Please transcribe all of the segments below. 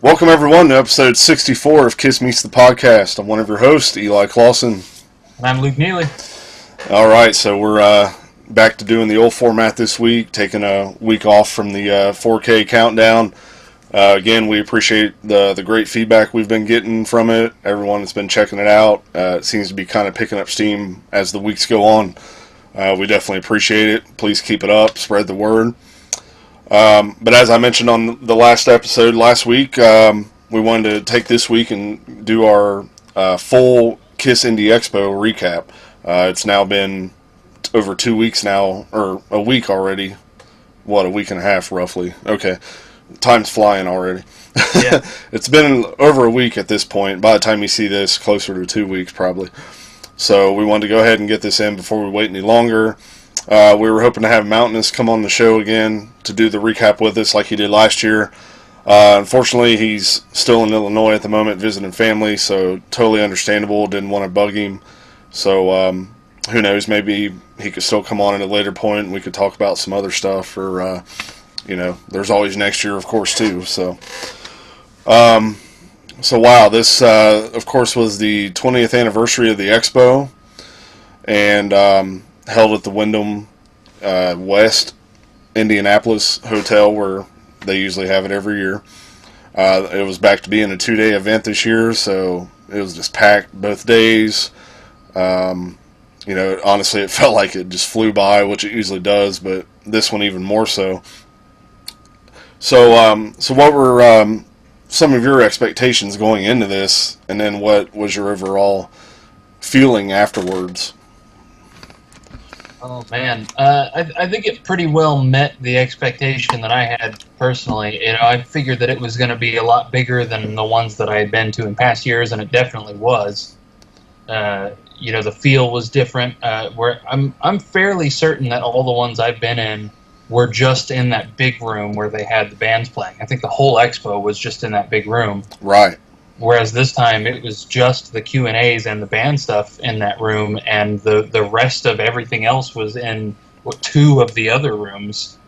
Welcome, everyone, to episode 64 of Kiss Meets the Podcast. I'm one of your hosts, Eli Clausen. And I'm Luke Neely. All right, so we're back to doing the old format this week, taking a week off from the 4K countdown. Again, we appreciate the great feedback we've been getting from it. Everyone that's been checking it out. It seems to be kind of picking up steam as the weeks go on. We definitely appreciate it. Please keep it up, spread the word. But as I mentioned on the last episode last week, we wanted to take this week and do our full Kiss Indy Expo recap. It's now been over 2 weeks now, or a week already. What, a week and a half roughly? Okay, time's flying already. Yeah. It's been over a week at this point. By the time you see this, closer to 2 weeks probably. So we wanted to go ahead and get this in before we wait any longer. We were hoping to have Mountainous come on the show again to do the recap with us like he did last year. Unfortunately, he's still in Illinois at the moment visiting family, so totally understandable. Didn't want to bug him. So who knows, maybe he could still come on at a later point and we could talk about some other stuff. Or, there's always next year, of course, too. So wow, this, of course, was the 20th anniversary of the Expo. And held at the Wyndham West Indianapolis Hotel, where they usually have it every year. It was back to being a 2-day event this year, so it was just packed both days. Honestly, it felt like it just flew by, which it usually does, but this one even more so. So what were some of your expectations going into this, and then what was your overall feeling afterwards? Oh man, I think it pretty well met the expectation that I had personally. I figured that it was going to be a lot bigger than the ones that I had been to in past years, and it definitely was. The feel was different. Where I'm fairly certain that all the ones I've been in were just in that big room where they had the bands playing. I think the whole expo was just in that big room. Right. Whereas this time it was just the Q&As and the band stuff in that room, and the rest of everything else was in 2 of the other rooms.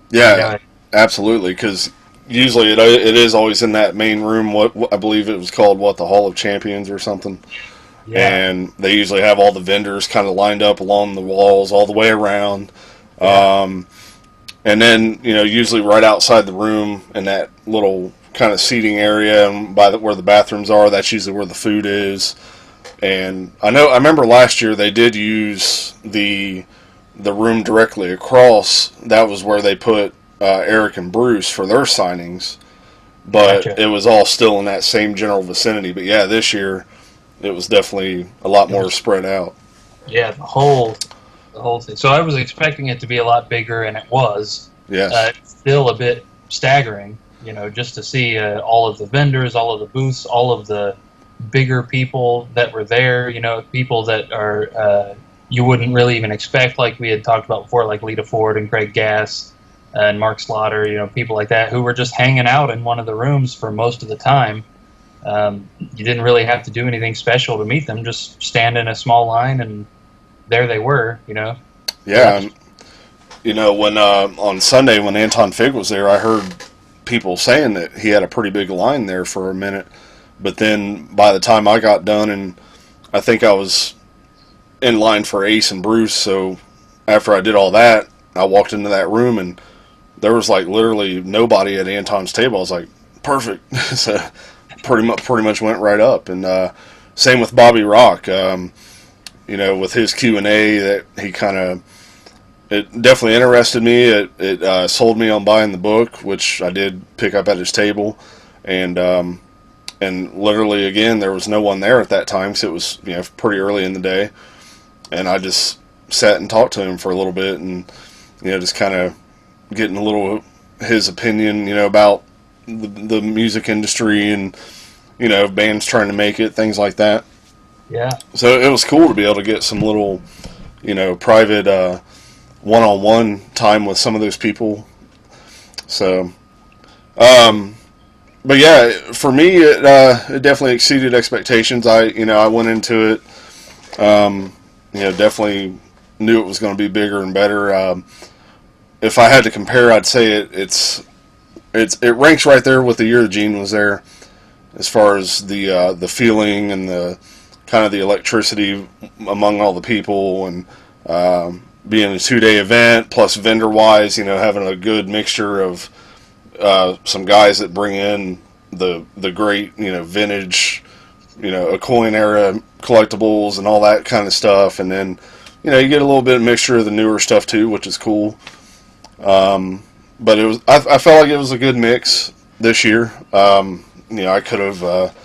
Yeah, absolutely, because usually it is always in that main room, what I believe it was called, the Hall of Champions or something. Yeah. And they usually have all the vendors kind of lined up along the walls all the way around. Yeah. And then, usually right outside the room in that little kind of seating area and where the bathrooms are, that's usually where the food is. And I remember last year they did use the room directly across. That was where they put Eric and Bruce for their signings, but Gotcha. It was all still in that same general vicinity. But yeah, this year it was definitely a lot more spread out. Yeah, the whole thing. So I was expecting it to be a lot bigger, and it was. Yes. It's still a bit staggering, just to see all of the vendors, all of the booths, all of the bigger people that were there, people that are you wouldn't really even expect, like we had talked about before, like Lita Ford and Craig Gass and Mark Slaughter, people like that who were just hanging out in one of the rooms for most of the time. You didn't really have to do anything special to meet them, just stand in a small line and there they were, Yeah. When on Sunday when Anton Fig was there, I heard people saying that he had a pretty big line there for a minute, but then by the time I got done, and I think I was in line for Ace and Bruce, so after I did all that, I walked into that room and there was like literally nobody at Anton's table. I was like, perfect. So pretty much went right up. And same with Bobby Rock. With his Q&A, that he kind of, it definitely interested me. It sold me on buying the book, which I did pick up at his table, and literally again there was no one there at that time, so it was pretty early in the day, and I just sat and talked to him for a little bit, and just kind of getting a little his opinion about the music industry and bands trying to make it, things like that. Yeah. So it was cool to be able to get some little private one-on-one time with some of those people. So, but yeah, for me, it definitely exceeded expectations. I went into it, definitely knew it was going to be bigger and better. If I had to compare, I'd say it's it ranks right there with the year Gene was there, as far as the feeling and the kind of the electricity among all the people, and being a 2-day event, plus vendor wise, having a good mixture of some guys that bring in the great vintage, a coin era collectibles and all that kind of stuff, and then you get a little bit of mixture of the newer stuff too, which is cool. But I felt like it was a good mix this year. I could have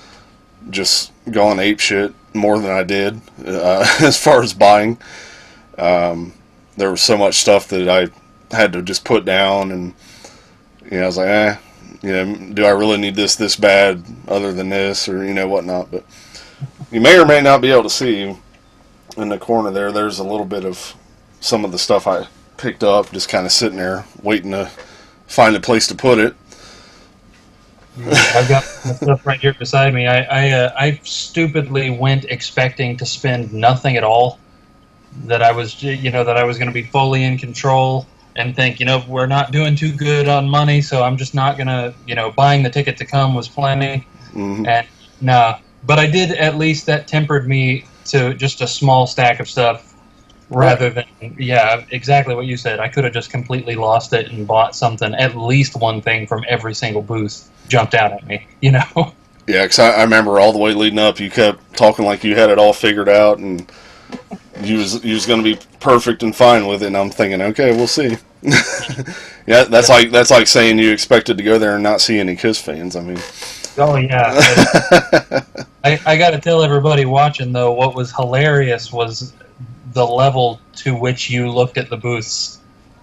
just gone ape shit more than I did as far as buying. There was so much stuff that I had to just put down, and I was like, do I really need this bad other than this, or whatnot. But you may or may not be able to see in the corner there. There's a little bit of some of the stuff I picked up, just kind of sitting there waiting to find a place to put it. I've got my stuff right here beside me. I stupidly went expecting to spend nothing at all. That I was going to be fully in control, and think, we're not doing too good on money, so I'm just not going to, buying the ticket to come was plenty. Mm-hmm. And no, but I did, at least that tempered me to just a small stack of stuff rather than, exactly what you said. I could have just completely lost it and bought something, at least one thing from every single booth jumped out at me, Yeah, because I remember all the way leading up, you kept talking like you had it all figured out, and you was going to be perfect and fine with it, and I'm thinking, okay, we'll see. Yeah, that's like saying you expected to go there and not see any Kiss fans. I mean, oh yeah. I got to tell everybody watching though, what was hilarious was the level to which you looked at the booths.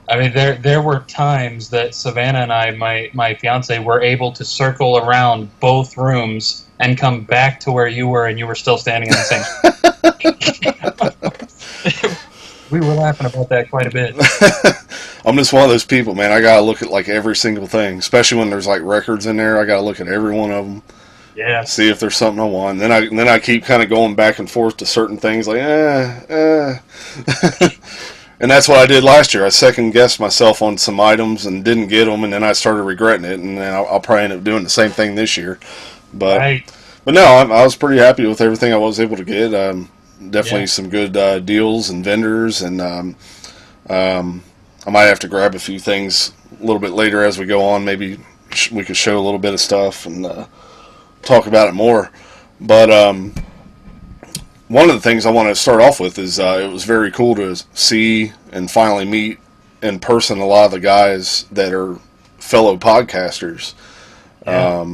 I mean, there were times that Savannah and I, my fiance, were able to circle around both rooms and come back to where you were, and you were still standing in the same. We were laughing about that quite a bit. I'm just one of those people, man. I gotta look at like every single thing, especially when there's like records in there. I gotta look at every one of them. Yeah. See if there's something I want. And then I keep kind of going back and forth to certain things, like And that's what I did last year. I second guessed myself on some items and didn't get them, and then I started regretting it. And then I'll probably end up doing the same thing this year. But right. But no, I was pretty happy with everything I was able to get. Definitely some good deals and vendors, and I might have to grab a few things a little bit later as we go on. Maybe we could show a little bit of stuff and talk about it more. But one of the things I want to start off with is it was very cool to see and finally meet in person a lot of the guys that are fellow podcasters. Yeah.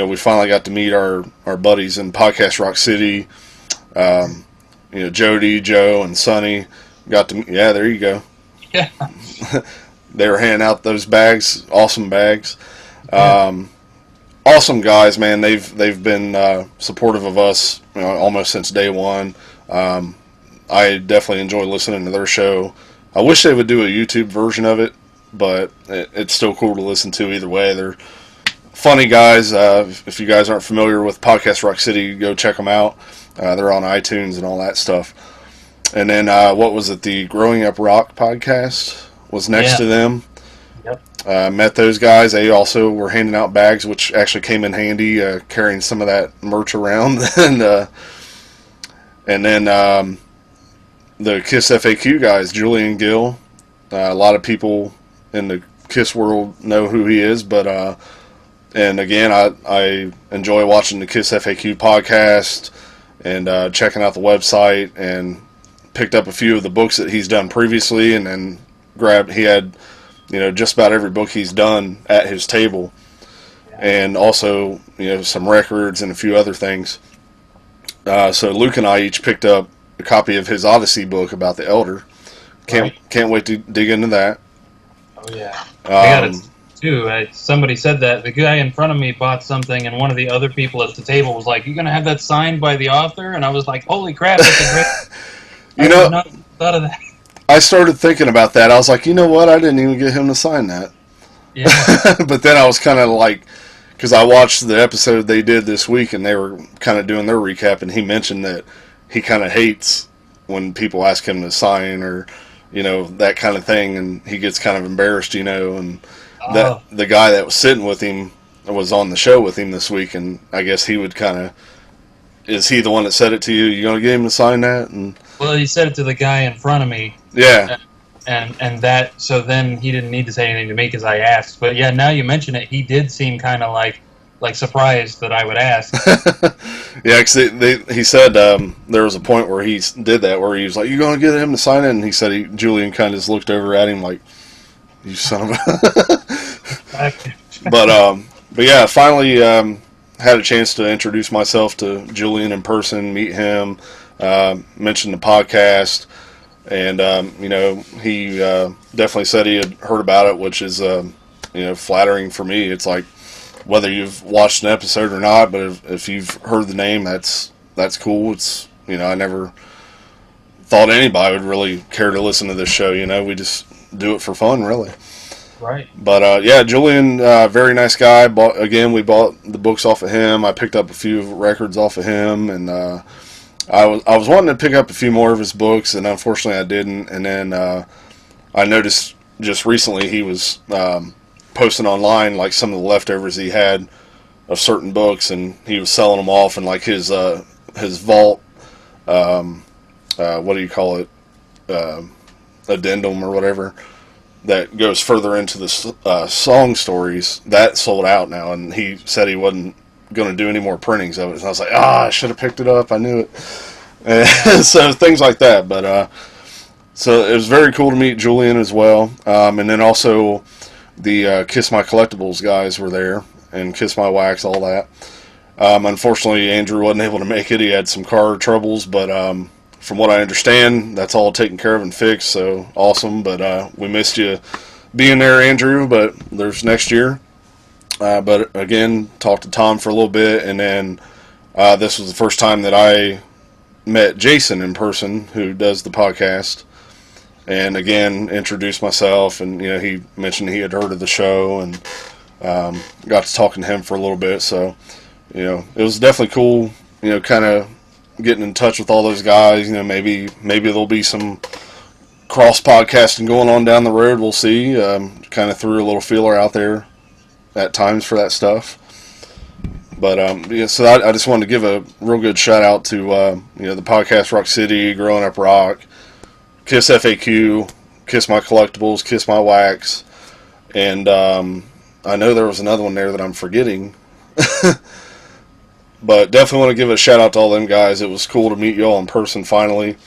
We finally got to meet our buddies in Podcast Rock City. Jody, Joe, and Sonny got to. Yeah, there you go. Yeah. They were handing out those bags, awesome bags. Awesome guys, man. They've been supportive of us almost since day one. I definitely enjoy listening to their show. I wish they would do a YouTube version of it, but it's still cool to listen to either way. They're funny guys. If you guys aren't familiar with Podcast Rock City, go check them out. They're on iTunes and all that stuff. And then what was it? The Growing Up Rock podcast was next to them. Yep. Met those guys. They also were handing out bags, which actually came in handy, carrying some of that merch around. And then the Kiss FAQ guys, Julian Gill. A lot of people in the Kiss world know who he is, but and again, I enjoy watching the Kiss FAQ podcast and checking out the website, and picked up a few of the books that he's done previously, and then he had just about every book he's done at his table, and also some records and a few other things. So Luke and I each picked up a copy of his Odyssey book about the Elder. Can't wait to dig into that. Oh yeah, I got it too. Somebody said that the guy in front of me bought something, and one of the other people at the table was like, "You gonna have that signed by the author?" And I was like, "Holy crap, that's a great." I not thought of that. I started thinking about that. I was like, you know what? I didn't even get him to sign that. Yeah. But then I was kind of like, because I watched the episode they did this week, and they were kind of doing their recap, and he mentioned that he kind of hates when people ask him to sign or, that kind of thing, and he gets kind of embarrassed, and that Oh, the guy that was sitting with him was on the show with him this week, and I guess he would kind of, is he the one that said it to you? You gonna get him to sign that? And well, he said it to the guy in front of me, yeah, and that, so then he didn't need to say anything to me because I asked. But yeah, now you mention it, he did seem kind of like surprised that I would ask. yeah. Cause he said there was a point where he did that, where he was like, "You gonna get him to sign it?" And he said Julian kind of just looked over at him like, "You son of a." But yeah, finally had a chance to introduce myself to Julian in person, meet him, mention the podcast, and he definitely said he had heard about it, which is flattering for me. It's like, whether you've watched an episode or not, but if you've heard the name, that's cool. It's, I never thought anybody would really care to listen to this show. We just do it for fun, really. Right. But yeah, Julian, very nice guy. We bought the books off of him. I picked up a few records off of him, and I was wanting to pick up a few more of his books, and unfortunately I didn't. And then I noticed just recently he was posting online like some of the leftovers he had of certain books, and he was selling them off in like his vault. What do you call it? Addendum or whatever. That goes further into the song stories, that sold out now, and he said he wasn't going to do any more printings of it. And I was like, I should have picked it up. I knew it. And so things like that. But so it was very cool to meet Julian as well. And then also the Kiss My Collectibles guys were there, and Kiss My Wax, all that. Unfortunately, Andrew wasn't able to make it. He had some car troubles, but from what I understand, that's all taken care of and fixed, so awesome. But we missed you being there, Andrew, but there's next year. But again, talked to Tom for a little bit, and then this was the first time that I met Jason in person, who does the podcast. And again, introduced myself, and he mentioned he had heard of the show, and got to talking to him for a little bit. So, it was definitely cool, kind of getting in touch with all those guys. Maybe there'll be some cross podcasting going on down the road. We'll see. Kind of threw a little feeler out there at times for that stuff. But yeah, so I just wanted to give a real good shout out to the podcast Rock City, Growing Up Rock, Kiss FAQ, Kiss My Collectibles, Kiss My Wax, and I know there was another one there that I'm forgetting. But definitely want to give a shout out to all them guys. It was cool to meet you all in person finally.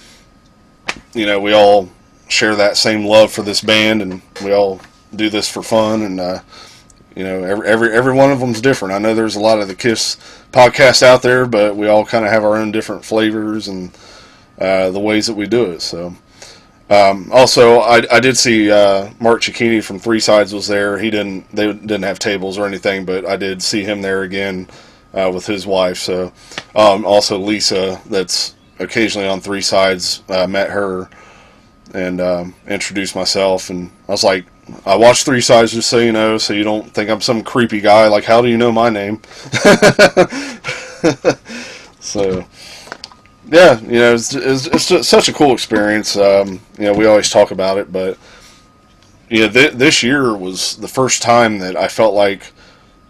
We all share that same love for this band, and we all do this for fun. And every one of them's different. I know there's a lot of the Kiss podcasts out there, but we all kind of have our own different flavors and the ways that we do it. So also, I did see Mark Cicchini from Three Sides was there. They didn't have tables or anything, but I did see him there again. With his wife. So also Lisa, that's occasionally on Three Sides, met her and introduced myself, and I was like, I watched Three Sides, just so you know, so you don't think I'm some creepy guy like, how do you know my name? So yeah, it's just such a cool experience. We always talk about it, but this year was the first time that I felt like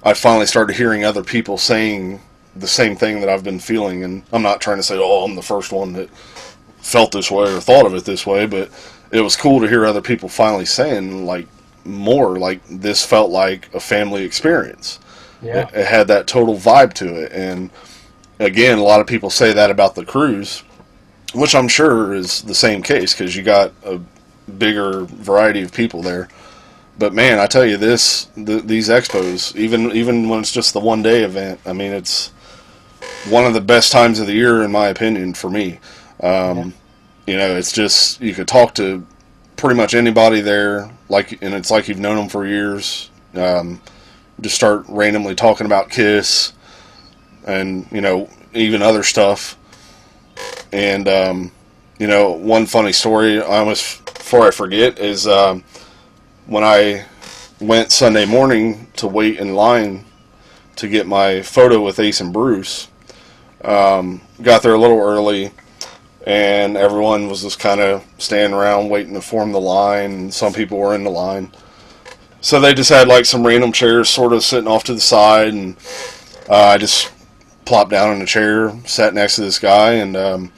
I finally started hearing other people saying the same thing that I've been feeling. And I'm not trying to say, I'm the first one that felt this way or thought of it this way, but it was cool to hear other people finally saying, like, more like this felt like a family experience. Yeah. It had that total vibe to it. And again, a lot of people say that about the cruise, which I'm sure is the same case because you got a bigger variety of people there. But man, I tell you, these expos, even when it's just the 1 day event, I mean, it's one of the best times of the year in my opinion for me. It's just, you could talk to pretty much anybody there, and it's like you've known them for years. Just start randomly talking about Kiss, and even other stuff. And one funny story, before I forget, is when I went Sunday morning to wait in line to get my photo with Ace and Bruce, got there a little early, and everyone was just kind of standing around waiting to form the line, and some people were in the line. So they just had like some random chairs sort of sitting off to the side, and I just plopped down in a chair, sat next to this guy, and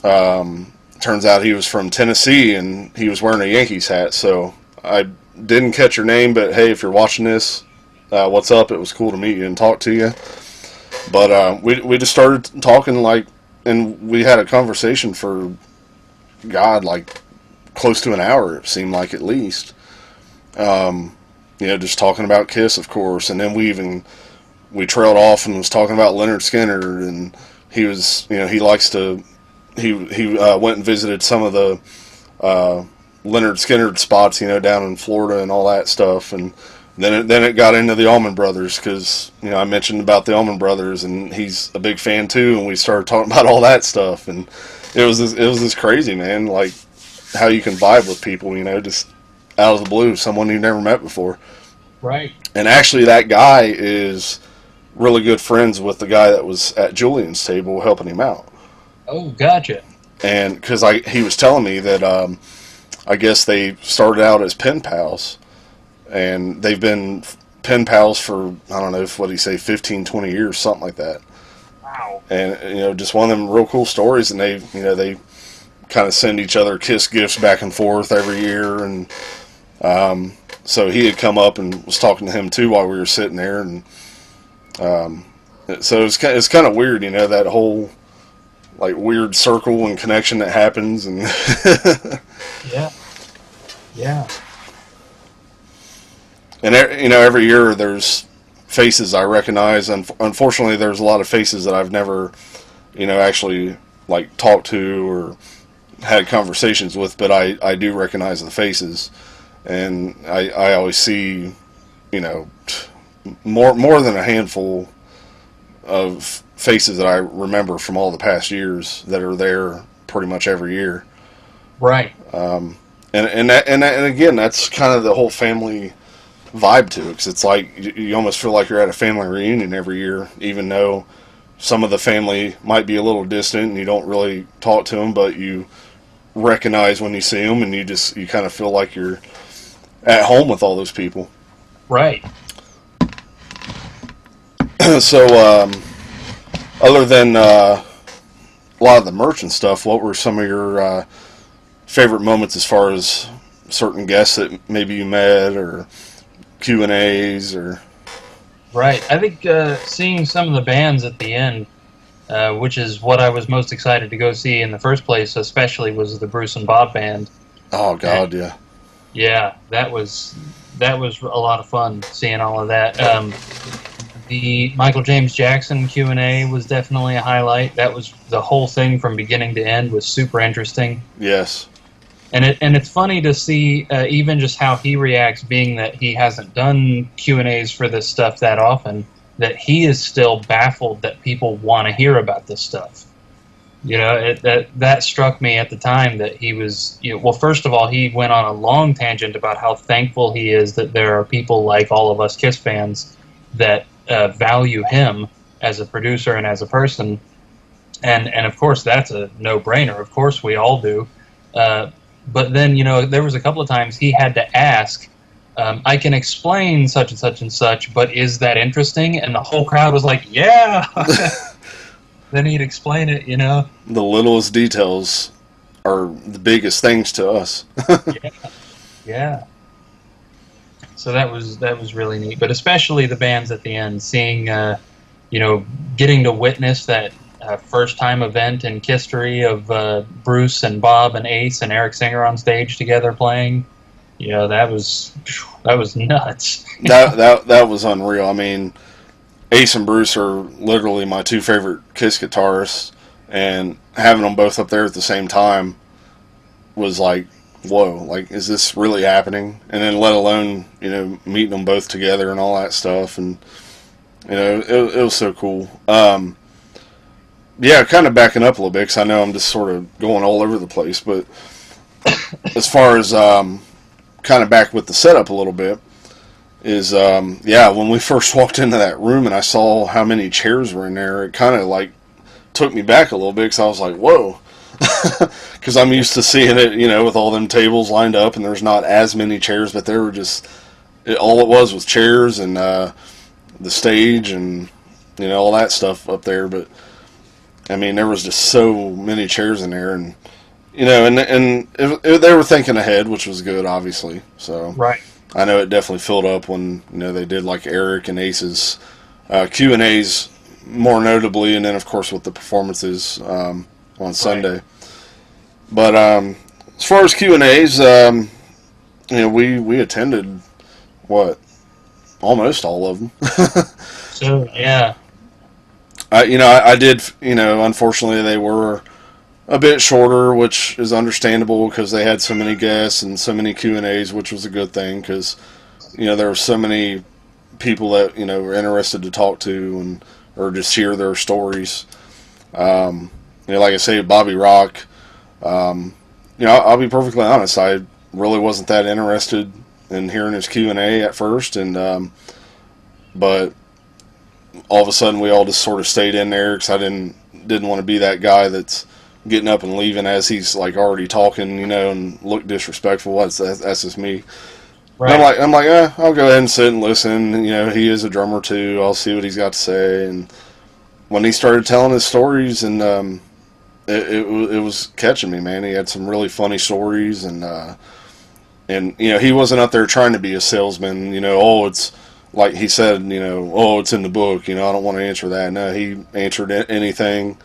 turns out he was from Tennessee, and he was wearing a Yankees hat. So I didn't catch your name, but hey, if you're watching this, what's up? It was cool to meet you and talk to you. But we just started talking, like, and we had a conversation for, God, like close to an hour. It seemed like, at least. Just talking about Kiss, of course, and then we trailed off and was talking about Leonard Skinner, and he was, he likes to, he went and visited some of the Leonard Skinner spots, down in Florida and all that stuff, and then it got into the Allman Brothers, because I mentioned about the Allman Brothers, and he's a big fan too, and we started talking about all that stuff, and it was this crazy, man, like how you can vibe with people, just out of the blue, someone you've never met before. Right. And actually, that guy is really good friends with the guy that was at Julian's table helping him out. Oh, gotcha. And because he was telling me that I guess they started out as pen pals, and they've been pen pals for, I don't know, what do you say, 15, 20 years, something like that. Wow. And just one of them real cool stories. And they kind of send each other Kiss gifts back and forth every year, and so he had come up and was talking to him too while we were sitting there, and so it's kind of weird, that whole like weird circle and connection that happens, and Yeah. Yeah. and every year there's faces I recognize, and unfortunately there's a lot of faces that I've never actually like talked to or had conversations with, but I do recognize the faces. And I always see, more than a handful of faces that I remember from all the past years that are there pretty much every year. Right. And again, that's kind of the whole family vibe to it, because it's like you almost feel like you're at a family reunion every year, even though some of the family might be a little distant and you don't really talk to them, but you recognize when you see them, and you kind of feel like you're at home with all those people. Right. So, other than a lot of the merch and stuff, what were some of your favorite moments as far as certain guests that maybe you met, or Q&As, or... Right. I think seeing some of the bands at the end, which is what I was most excited to go see in the first place, especially, was the Bruce and Bob band. Oh, God, yeah. Yeah, that was a lot of fun seeing all of that. The Michael James Jackson Q&A was definitely a highlight. That was, the whole thing from beginning to end was super interesting. Yes. And it's funny to see even just how he reacts, being that he hasn't done Q&As for this stuff that often, that he is still baffled that people want to hear about this stuff. That struck me at the time, that he was, well, first of all, he went on a long tangent about how thankful he is that there are people like all of us Kiss fans that value him as a producer and as a person. And of course, that's a no-brainer. Of course, we all do. But then, there was a couple of times he had to ask, I can explain such and such and such, but is that interesting? And the whole crowd was like, yeah! Then he'd explain it, The littlest details are the biggest things to us. Yeah. So that was really neat. But especially the bands at the end, seeing, getting to witness that first-time event in history of Bruce and Bob and Ace and Eric Singer on stage together playing. That was nuts. that was unreal. I mean, Ace and Bruce are literally my two favorite Kiss guitarists, and having them both up there at the same time was like, whoa, like, is this really happening? And then let alone, meeting them both together and all that stuff, and, it was so cool. Yeah, kind of backing up a little bit, because I know I'm just sort of going all over the place, but as far as kind of back with the setup a little bit, is, when we first walked into that room and I saw how many chairs were in there, it kind of, like, took me back a little bit, because I was like, whoa. Because I'm used to seeing it, with all them tables lined up, and there's not as many chairs, but there were just all it was chairs and the stage and all that stuff up there. But I mean, there was just so many chairs in there, and they were thinking ahead, which was good, obviously. So Right. I know it definitely filled up when they did like Eric and Ace's Q&As more notably, and then of course with the performances on Sunday. Right. But as far as Q&As, we attended what almost all of them. So yeah. I did. Unfortunately, they were a bit shorter, which is understandable because they had so many guests and so many Q&As, which was a good thing because there were so many people that were interested to talk to and or just hear their stories. Like I say, Bobby Rock. I'll be perfectly honest. I really wasn't that interested in hearing his Q&A at first, and but all of a sudden we all just sort of stayed in there because I didn't want to be that guy that's getting up and leaving as he's like already talking, and look disrespectful. That's just me. Right. I'm like, I'll go ahead and sit and listen. He is a drummer too. I'll see what he's got to say. And when he started telling his stories, and it was catching me, man. He had some really funny stories, and he wasn't out there trying to be a salesman. It's like he said, it's in the book. I don't want to answer that. No, he answered anything.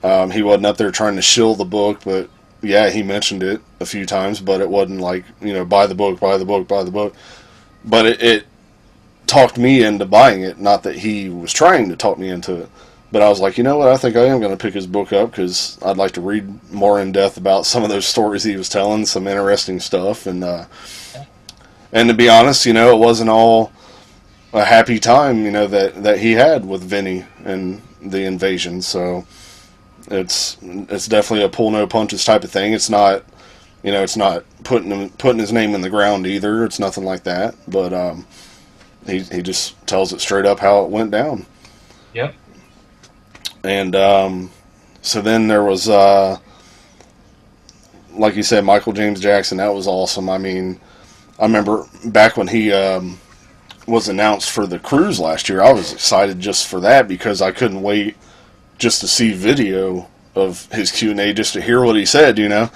He wasn't up there trying to shill the book, but yeah, he mentioned it a few times, but it wasn't like, buy the book, buy the book, buy the book. But it talked me into buying it, not that he was trying to talk me into it. But I was like, you know what, I think I am going to pick his book up because I'd like to read more in depth about some of those stories he was telling, some interesting stuff. And to be honest, it wasn't all a happy time, that he had with Vinny and the invasion. So it's definitely a pull no punches type of thing. It's not, it's not putting his name in the ground either. It's nothing like that. But he just tells it straight up how it went down. Yep. And so then there was, like you said, Michael James Jackson. That was awesome. I mean, I remember back when he was announced for the cruise last year, I was excited just for that because I couldn't wait just to see video of his Q&A just to hear what he said, Yeah.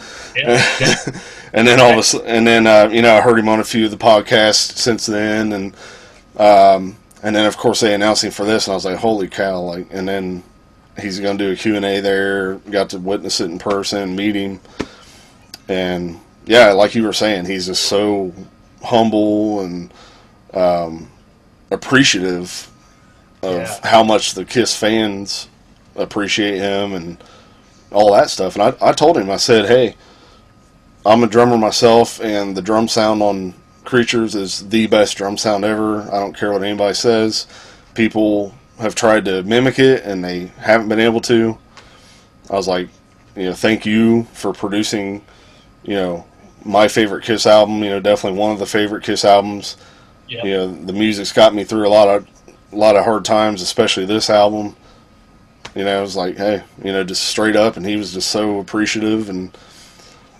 And then all of a sudden, and then I heard him on a few of the podcasts since then, and then of course they announced him for this, and I was like, holy cow! Like, and then he's going to do a Q&A there. Got to witness it in person, meet him, and yeah, like you were saying, he's just so humble and appreciative of how much the Kiss fans appreciate him and all that stuff. And I told him, I said, hey, I'm a drummer myself, and the drum sound on Creatures is the best drum sound ever. I don't care what anybody says. People have tried to mimic it, and they haven't been able to. I was like, thank you for producing, my favorite Kiss album. Definitely one of the favorite Kiss albums. Yep. The music's got me through a lot of hard times, especially this album. It was like, hey, just straight up, and he was just so appreciative. And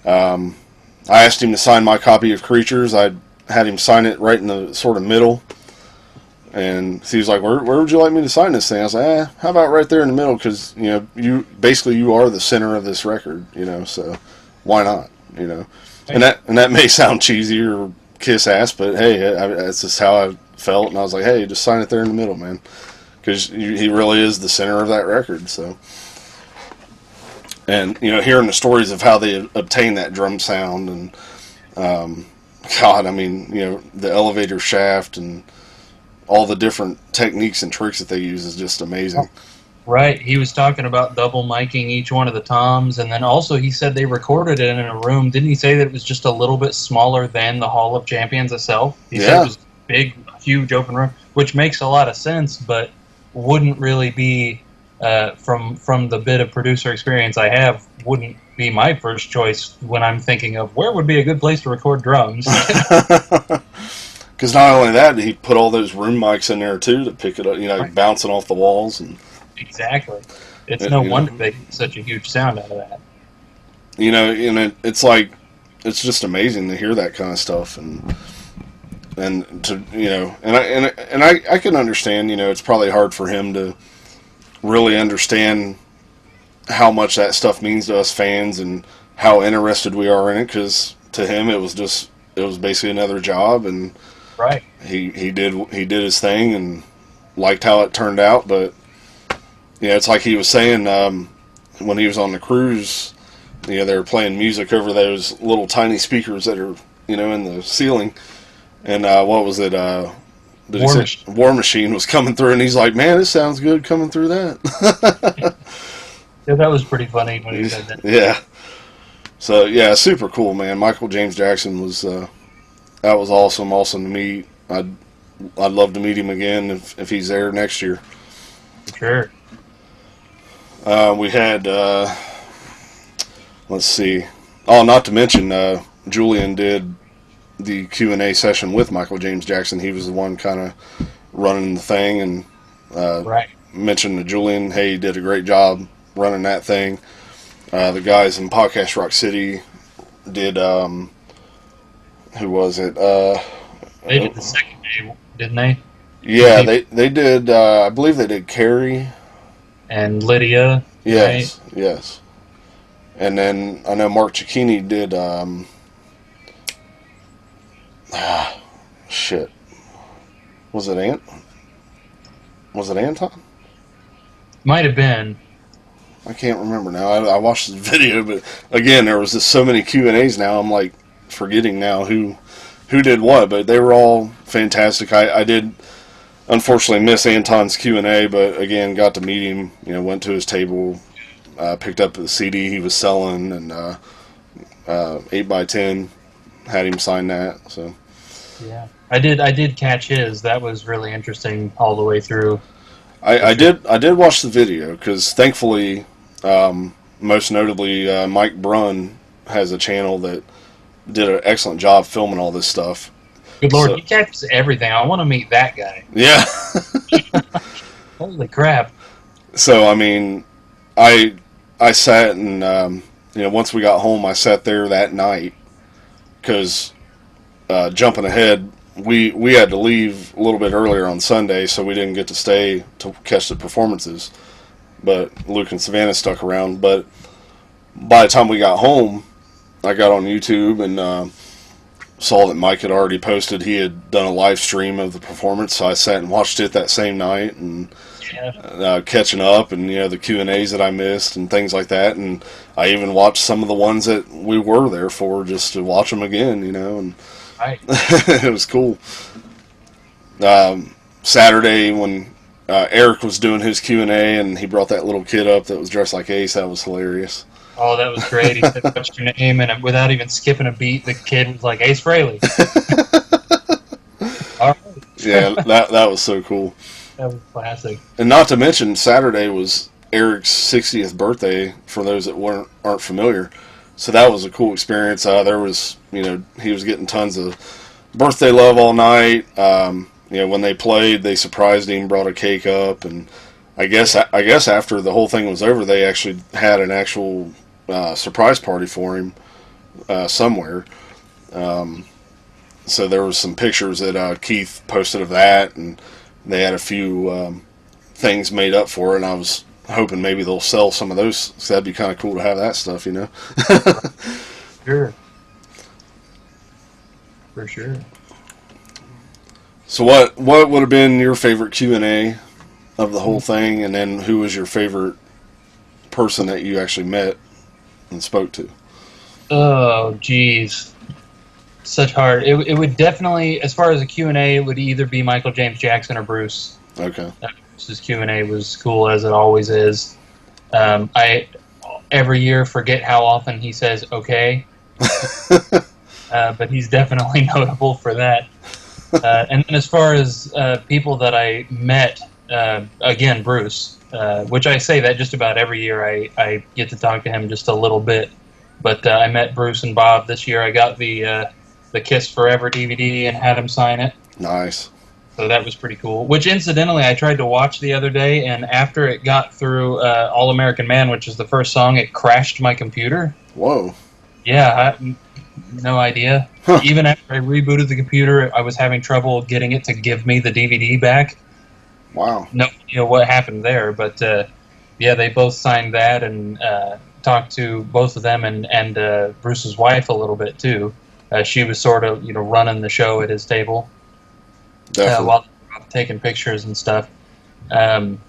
I asked him to sign my copy of Creatures. I had him sign it right in the sort of middle. And he was like, where would you like me to sign this thing? I was like, how about right there in the middle? Because, you are the center of this record, so why not, And that may sound cheesy or kiss ass, but hey, that's just how I felt. And I was like, hey, just sign it there in the middle, man. Because he really is the center of that record, so. And, hearing the stories of how they obtained that drum sound and, God, I mean, the elevator shaft and all the different techniques and tricks that they use is just amazing. Right. He was talking about double miking each one of the toms, and then also he said they recorded it in a room. Didn't he say that it was just a little bit smaller than the Hall of Champions itself? He said it was big, huge open room, which makes a lot of sense, but wouldn't really be, from the bit of producer experience I have, wouldn't be my first choice when I'm thinking of where would be a good place to record drums. Because not only that, he put all those room mics in there too to pick it up, Right. bouncing off the walls. And Exactly. It's no wonder they get such a huge sound out of that. And it's like, it's just amazing to hear that kind of stuff. And and to I can understand. It's probably hard for him to really understand how much that stuff means to us fans and how interested we are in it. Because to him, it was basically another job, and Right. he did his thing and liked how it turned out. But it's like he was saying when he was on the cruise. They were playing music over those little tiny speakers that are in the ceiling. And what was it? War Machine was coming through, and he's like, "Man, this sounds good coming through that." Yeah, that was pretty funny when he said that. Yeah. So yeah, super cool, man. Michael James Jackson was that was awesome. Awesome to meet. I'd love to meet him again if he's there next year. Sure. We had let's see. Oh, not to mention Julian did the Q&A session with Michael James Jackson. He was the one kind of running the thing, and Right. mentioned to Julian, hey, he did a great job running that thing. The guys in Podcast Rock City did, who was it? They did the second day, didn't they? Yeah, they did, I believe they did Carrie. And Lydia. Yes, Right? yes. And then I know Mark Cicchini did, shit. Was it Anton? Might have been. I can't remember now. I watched the video, but again, there was just so many Q&As now. I'm like forgetting now who did what, but they were all fantastic. I did unfortunately miss Anton's Q&A, but again, got to meet him. Went to his table, picked up the CD he was selling, and 8x10 had him sign that. So Yeah, I did catch his. That was really interesting all the way through. I did watch the video because thankfully, most notably, Mike Brunn has a channel that did an excellent job filming all this stuff. Good Lord, So, he catches everything. I want to meet that guy. yeah. Holy crap. So I mean, I sat and once we got home, I sat there that night because jumping ahead, we had to leave a little bit earlier on Sunday, so we didn't get to stay to catch the performances. But Luke and Savannah stuck around. But by the time we got home, I got on YouTube and saw that Mike had already posted. He had done a live stream of the performance, so I sat and watched it that same night and catching up and the Q&As that I missed and things like that. And I even watched some of the ones that we were there for just to watch them again, and Right. it was cool. Saturday when Eric was doing his Q&A and he brought that little kid up that was dressed like Ace, that was hilarious. Oh, that was great. He said, "What's your name?" And without even skipping a beat, the kid was like, "Ace Frehley." All right. Yeah, that was so cool. That was classic. And not to mention, Saturday was Eric's 60th birthday, for those that aren't familiar. So that was a cool experience. There was, he was getting tons of birthday love all night. When they played, they surprised him, brought a cake up, and I guess after the whole thing was over, they actually had an actual surprise party for him somewhere. So there was some pictures that Keith posted of that, and they had a few things made up for it, and I was hoping maybe they'll sell some of those, because that'd be kind of cool to have that stuff, Sure. For sure. So what would have been your favorite Q&A of the whole thing, and then who was your favorite person that you actually met and spoke to? Oh, geez. Such hard. It would definitely, as far as a Q&A, it would either be Michael James Jackson or Bruce. Okay. Bruce's Q&A was cool, as it always is. I every year forget how often he says okay, but he's definitely notable for that. And then as far as people that I met, again, Bruce, which I say that just about every year I get to talk to him just a little bit. But I met Bruce and Bob this year. I got the Kiss Forever DVD and had him sign it. Nice. So that was pretty cool. Which, incidentally, I tried to watch the other day, and after it got through All American Man, which is the first song, it crashed my computer. Whoa. Yeah, No idea. Huh. Even after I rebooted the computer, I was having trouble getting it to give me the DVD back. Wow. No idea what happened there, but yeah, they both signed that and talked to both of them and Bruce's wife a little bit too. She was sort of running the show at his table Definitely. while they were taking pictures and stuff. Um,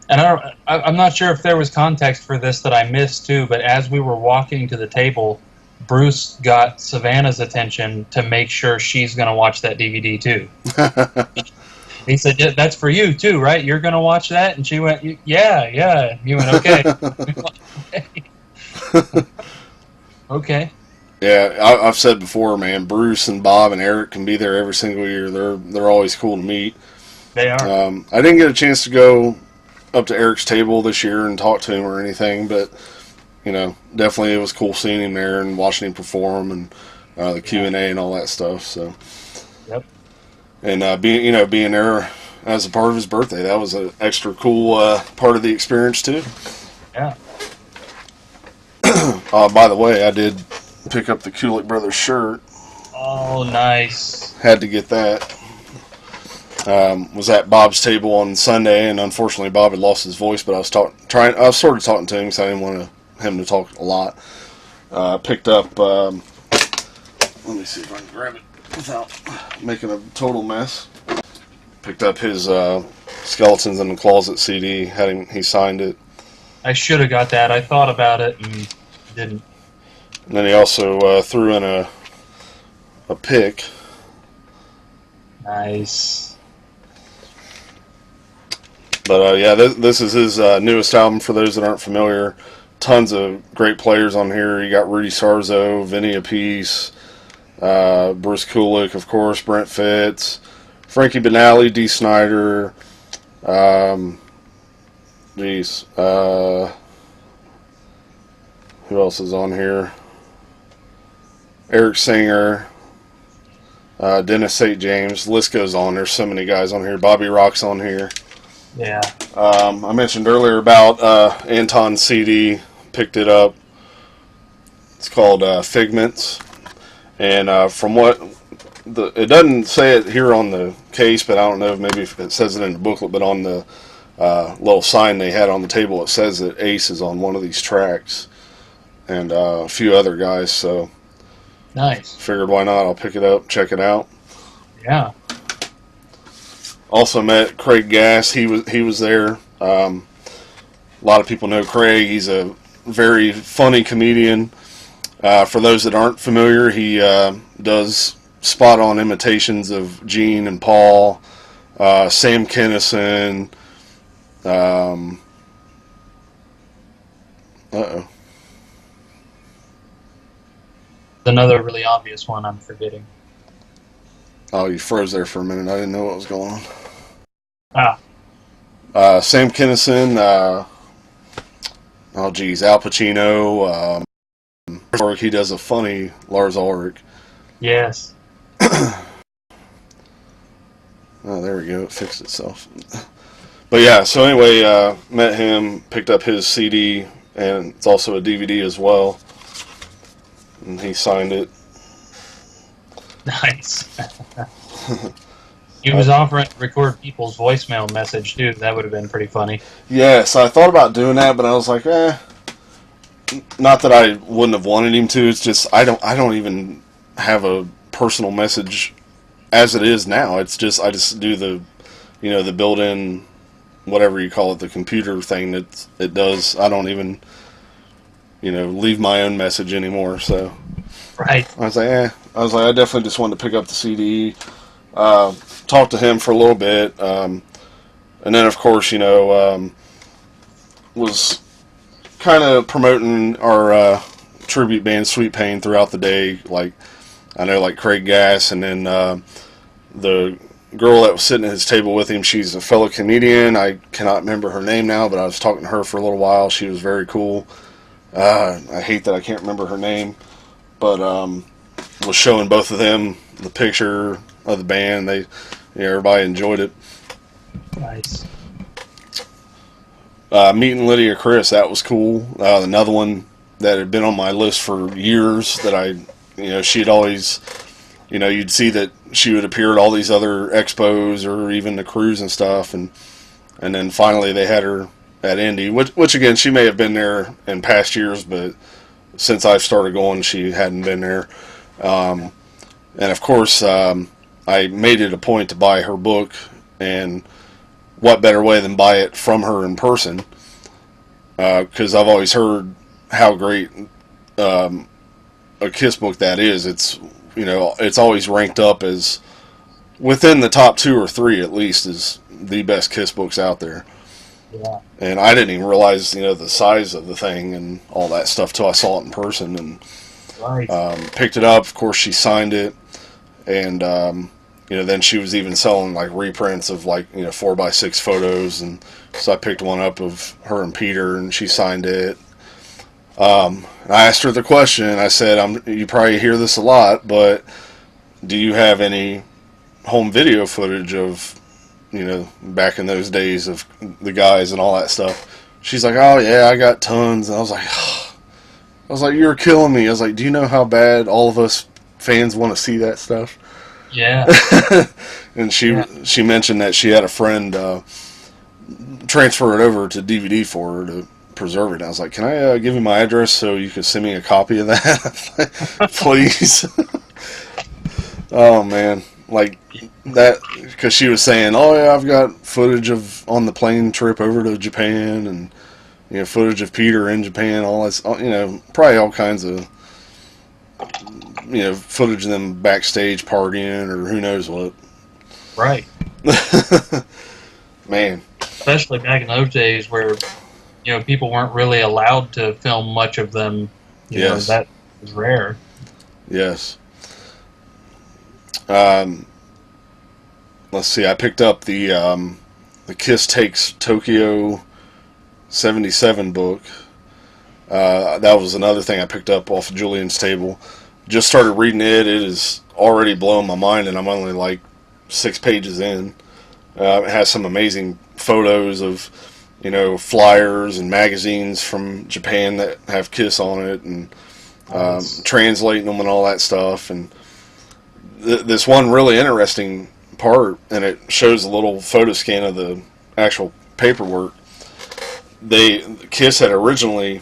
and I'm not sure if there was context for this that I missed too, but as we were walking to the table, Bruce got Savannah's attention to make sure she's going to watch that DVD too. He said, yeah, "That's for you too, right? You're going to watch that?" And she went, "Yeah, yeah." He went, "Okay, okay." Yeah, I've said before, man. Bruce and Bob and Eric can be there every single year. They're always cool to meet. They are. I didn't get a chance to go up to Eric's table this year and talk to him or anything, but definitely it was cool seeing him there and watching him perform and the Q Yeah. and all that stuff. So, Yep. and being there as a part of his birthday, that was an extra cool part of the experience too. Yeah. By the way, I did pick up the Kulik Brothers shirt. Oh, nice. Had to get that. Was at Bob's table on Sunday, and unfortunately, Bob had lost his voice. But I was I was sort of talking to him because I didn't want him to talk a lot. Picked up. Let me see if I can grab it without making a total mess. Picked up his Skeletons in the Closet CD. He signed it. I should have got that. I thought about it and didn't. And then he also threw in a pick. Nice. But yeah, this is his newest album. For those that aren't familiar, tons of great players on here. You got Rudy Sarzo, Vinny Appice, Bruce Kulick, of course, Brent Fitz, Frankie Benali, Dee Snider. Geez, who else is on here? Eric Singer, Dennis St. James. List goes on. There's so many guys on here. Bobby Rock's on here. Yeah. I mentioned earlier about Anton's CD. Picked it up. It's called Figments, and from what it doesn't say it here on the case, but I don't know. Maybe if it says it in the booklet, but on the little sign they had on the table, it says that Ace is on one of these tracks, and a few other guys. So Nice. figured why not? I'll pick it up, check it out. Yeah. Also met Craig Gass. He was there. A lot of people know Craig. He's a very funny comedian. For those that aren't familiar, he does spot on imitations of Gene and Paul, Sam Kinison. Uh-oh. Another really obvious one I'm forgetting. Oh, you froze there for a minute. I didn't know what was going on. Ah. Sam Kinison. Oh, geez. Al Pacino. He does a funny Lars Ulrich. Yes. Oh, there we go. It fixed itself. But yeah, so anyway, met him, picked up his CD, and it's also a DVD as well. And he signed it. Nice. He was offering to record people's voicemail message too. That would have been pretty funny. Yes, I thought about doing that, but I was like, not that I wouldn't have wanted him to. It's just I don't even have a personal message as it is now. It's just I just do the built-in whatever you call it, the computer thing that it does. I don't even leave my own message anymore. So Right. I was like, I definitely just wanted to pick up the CD, talk to him for a little bit, and then of course was kind of promoting our tribute band Sweet Pain throughout the day. Like I know like Craig Gass, and then the girl that was sitting at his table with him, she's a fellow Canadian. I cannot remember her name now, but I was talking to her for a little while. She was very cool. I hate that I can't remember her name, but was showing both of them the picture of the band. Everybody enjoyed it. Nice. Meeting Lydia Chris, that was cool. Another one that had been on my list for years that I she'd always, you'd see that she would appear at all these other expos or even the cruise and stuff, and then finally they had her at Indy, which again, she may have been there in past years, but since I've started going, she hadn't been there. And of course, I made it a point to buy her book, and what better way than buy it from her in person? Because I've always heard how great a Kiss book that is. It's always ranked up as within the top 2 or 3 at least as the best Kiss books out there. Yeah. And I didn't even realize the size of the thing and all that stuff till I saw it in person, and Right. picked it up. Of course, she signed it, and then she was even selling like reprints of 4x6 photos, and so I picked one up of her and Peter, and she signed it. I asked her the question. I said, "You probably hear this a lot, but do you have any home video footage of back in those days of the guys and all that stuff?" She's like, "Oh yeah, I got tons." And I was like, "You're killing me." I was like, "Do you know how bad all of us fans want to see that stuff?" Yeah. And she mentioned that she had a friend transfer it over to DVD for her to preserve it. And I was like, "Can I give you my address so you can send me a copy of that, please?" Oh man, like that, because she was saying, "Oh yeah, I've got footage of on the plane trip over to Japan, and footage of Peter in Japan, all this, probably all kinds of footage of them backstage partying or who knows what." Right. Man. Especially back in those days where people weren't really allowed to film much of them. Yes. That was rare. Yes. Let's see. I picked up the Kiss Takes Tokyo 77 book. That was another thing I picked up off of Julian's table. Just started reading it. It is already blowing my mind, and I'm only like 6 pages in. It has some amazing photos of, flyers and magazines from Japan that have Kiss on it, and translating them and all that stuff. And this one really interesting part, and it shows a little photo scan of the actual paperwork. Kiss had originally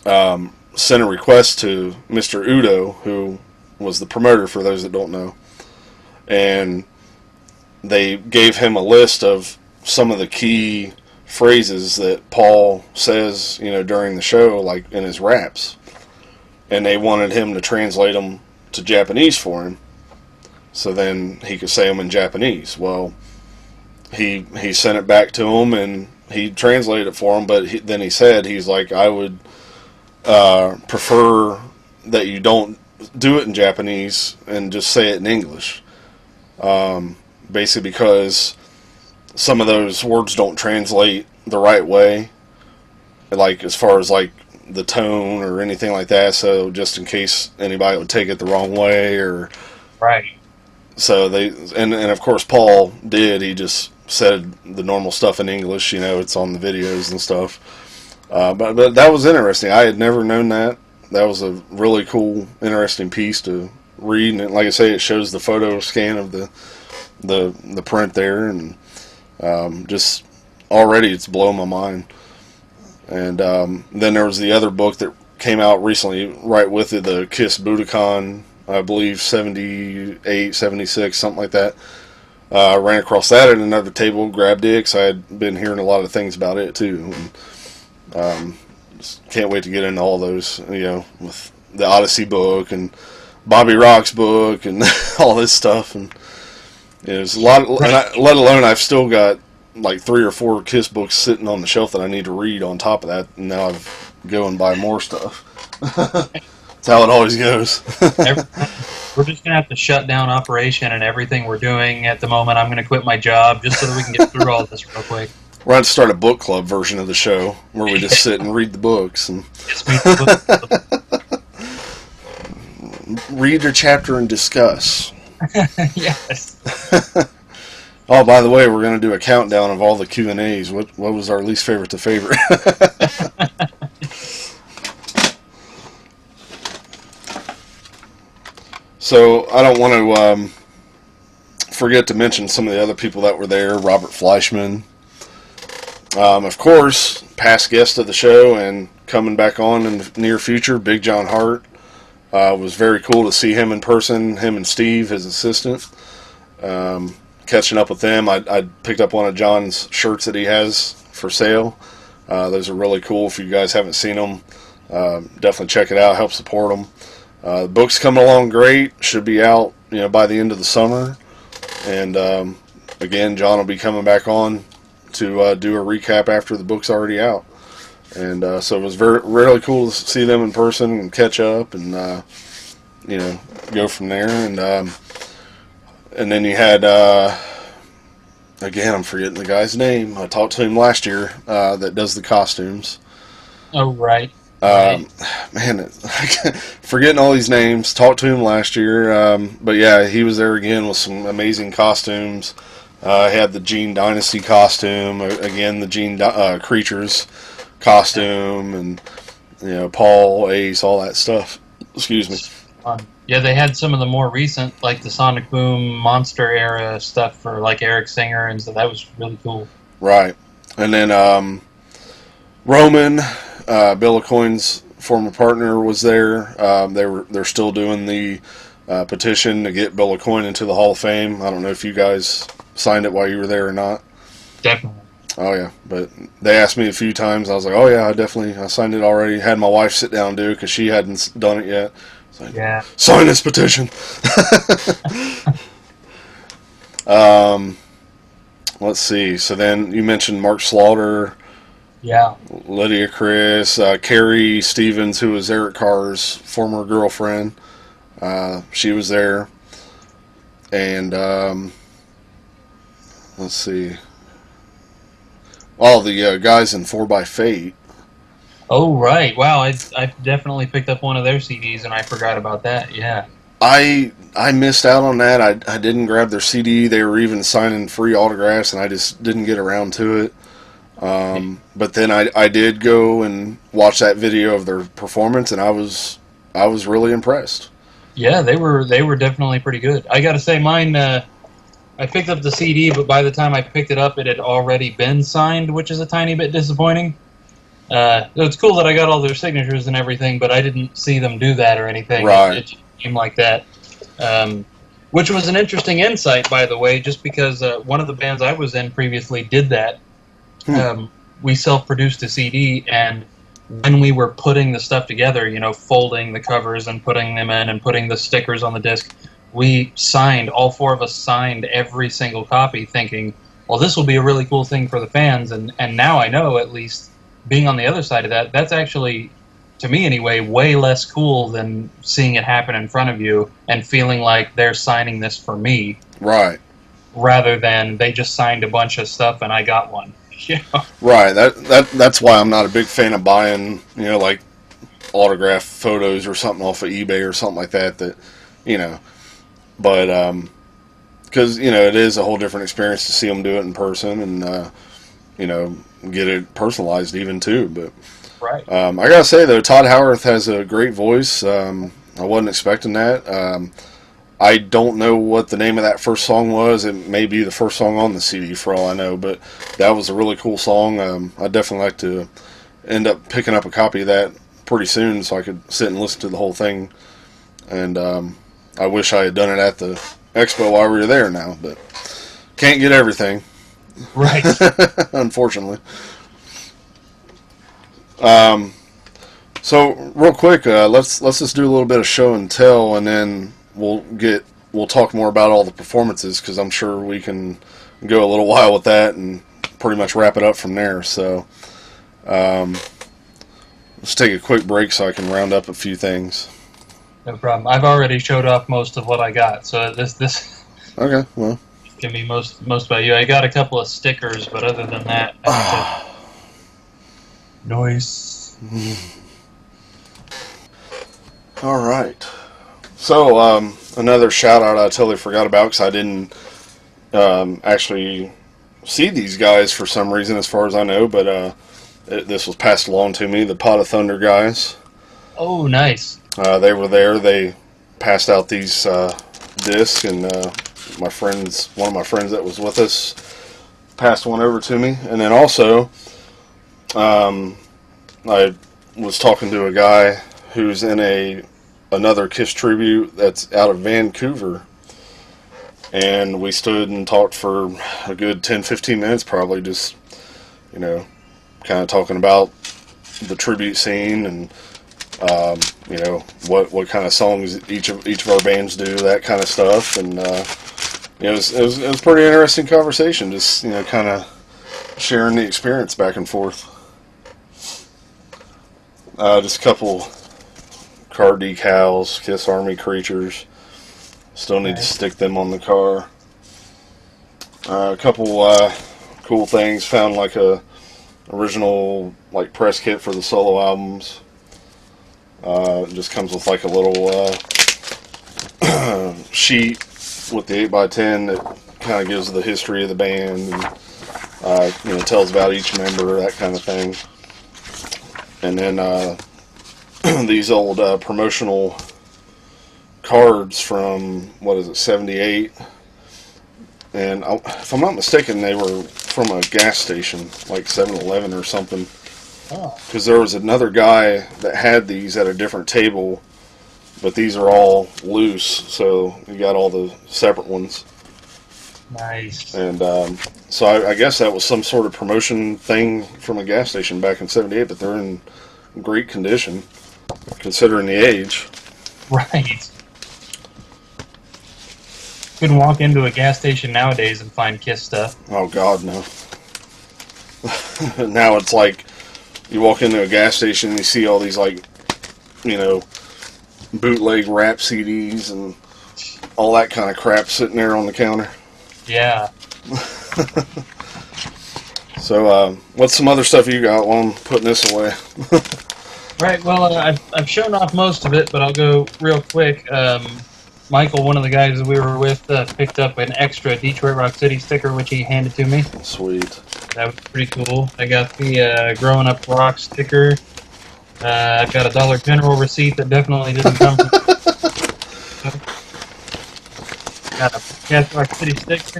sent a request to Mr. Udo, who was the promoter for those that don't know, and they gave him a list of some of the key phrases that Paul says, during the show, like in his raps, and they wanted him to translate them to Japanese for him, so then he could say them in Japanese. Well, he sent it back to him, and he translated it for him, but then he said, he's like, "I would prefer that you don't do it in Japanese and just say it in English." Basically because some of those words don't translate the right way, like as far as like the tone or anything like that, so just in case anybody would take it the wrong way, or Right. so and of course Paul did, he just said the normal stuff in English, it's on the videos and stuff. But that was interesting. I had never known that. That was a really cool, interesting piece to read, and like I say, it shows the photo scan of the print there, and just already it's blowing my mind. And then there was the other book that came out recently right with it, the Kiss Budokan, I believe 78, 76, something like that. I ran across that at another table, grabbed it, because I had been hearing a lot of things about it too. And, can't wait to get into all those, with the Odyssey book and Bobby Rock's book and all this stuff. And there's a lot, let alone I've still got like 3 or 4 Kiss books sitting on the shelf that I need to read on top of that. And now I've go and buy more stuff. That's how it always goes. We're just going to have to shut down operation and everything we're doing at the moment. I'm going to quit my job just so that we can get through all this real quick. We're going to start a book club version of the show where we just sit and read the books. And read a chapter and discuss. Yes. Oh, by the way, we're going to do a countdown of all the Q&As. What was our least favorite to favorite? So I don't want to forget to mention some of the other people that were there. Robert Fleischman, of course, past guest of the show and coming back on in the near future, Big John Hart. Was very cool to see him in person, him and Steve, his assistant. Catching up with them, I picked up one of John's shirts that he has for sale. Those are really cool. If you guys haven't seen them, definitely check it out. Help support them. The book's coming along great. Should be out, by the end of the summer. And again, John will be coming back on to do a recap after the book's already out. And so it was really cool to see them in person and catch up and go from there. And then you had again, I'm forgetting the guy's name. I talked to him last year that does the costumes. Oh, right. Man, forgetting all these names. Talked to him last year, but yeah, he was there again with some amazing costumes. He had the Gene Dynasty costume, again the Gene Creatures costume, and Paul, Ace, all that stuff. Excuse me. Yeah, they had some of the more recent, like the Sonic Boom Monster era stuff for like Eric Singer, and so that was really cool. Right, and then Roman, Bill Aucoin's former partner, was there. They're still doing the petition to get Bill Aucoin into the Hall of Fame. I don't know if you guys signed it while you were there or not. Definitely. Oh yeah, but they asked me a few times. I was like, oh yeah, I signed it already. Had my wife sit down and do it because she hadn't done it yet. Like, yeah. Sign this petition. Let's see. So then you mentioned Mark Slaughter. Yeah. Lydia Chris, Carrie Stevens, who was Eric Carr's former girlfriend. She was there. And let's see. All the guys in 4 by Fate. Oh, right. Wow, I definitely picked up one of their CDs, and I forgot about that. Yeah. I missed out on that. I didn't grab their CD. They were even signing free autographs, and I just didn't get around to it. But then I did go and watch that video of their performance, and I was really impressed. Yeah, they were definitely pretty good. I got to say, mine. I picked up the CD, but by the time I picked it up, it had already been signed, which is a tiny bit disappointing. It's cool that I got all their signatures and everything, but I didn't see them do that or anything. Right. It just seemed like that. Which was an interesting insight, by the way, just because one of the bands I was in previously did that. We self-produced a CD, and when we were putting the stuff together, folding the covers and putting them in and putting the stickers on the disc, we signed, all 4 of us signed every single copy thinking, well, this will be a really cool thing for the fans, and now I know, at least, being on the other side of that, that's actually, to me anyway, way less cool than seeing it happen in front of you and feeling like they're signing this for me. Right. Rather than they just signed a bunch of stuff and I got one. Right. That's why I'm not a big fan of buying, like autograph photos or something off of eBay or something like that. But because it is a whole different experience to see them do it in person and get it personalized even too. But right. I gotta say though, Todd Howarth has a great voice. I wasn't expecting that. I don't know what the name of that first song was. It may be the first song on the CD for all I know, but that was a really cool song. I'd definitely like to end up picking up a copy of that pretty soon so I could sit and listen to the whole thing. And I wish I had done it at the expo while we were there now, but can't get everything. Right. Unfortunately. So real quick, let's just do a little bit of show and tell, and then we'll talk more about all the performances because I'm sure we can go a little while with that and pretty much wrap it up from there. So let's take a quick break so I can round up a few things. No problem. I've already showed off most of what I got, so this. Okay, well. Can be most about you. I got a couple of stickers, but other than that, noise. All right. So another shout out I totally forgot about because I didn't actually see these guys for some reason, as far as I know. But this was passed along to me. The Pot of Thunder guys. Oh, nice. They were there. They passed out these discs, and one of my friends that was with us, passed one over to me. And then also, I was talking to a guy who's in another Kiss tribute that's out of Vancouver, and we stood and talked for a good 10-15 minutes, probably, just, kind of talking about the tribute scene, and what kind of songs each of our bands do, that kind of stuff. And it was a pretty interesting conversation, just kind of sharing the experience back and forth. Just a couple car decals, Kiss Army Creatures. Still need to stick them on the car. A couple cool things. Found like a original like press kit for the solo albums. It just comes with like a little sheet with the 8x10 that kind of gives the history of the band, and tells about each member, that kind of thing. And then these old promotional cards from, 78? And if I'm not mistaken, they were from a gas station, like 7-Eleven or something. Oh. Because there was another guy that had these at a different table, but these are all loose, so you got all the separate ones. Nice. And so I guess that was some sort of promotion thing from a gas station back in 78, but they're in great condition, considering the age. Right. Couldn't walk into a gas station nowadays and find Kiss stuff. Oh, God, no. Now it's like, you walk into a gas station and you see all these, like, bootleg rap CDs and all that kind of crap sitting there on the counter. Yeah. So, what's some other stuff you got while I'm putting this away? Right, well, I've shown off most of it, but I'll go real quick. Michael, one of the guys that we were with, picked up an extra Detroit Rock City sticker, which he handed to me. Sweet. That was pretty cool. I got the Growing Up Rock sticker. I've got a Dollar General receipt that definitely didn't come from... Got a Cat Rock City sticker.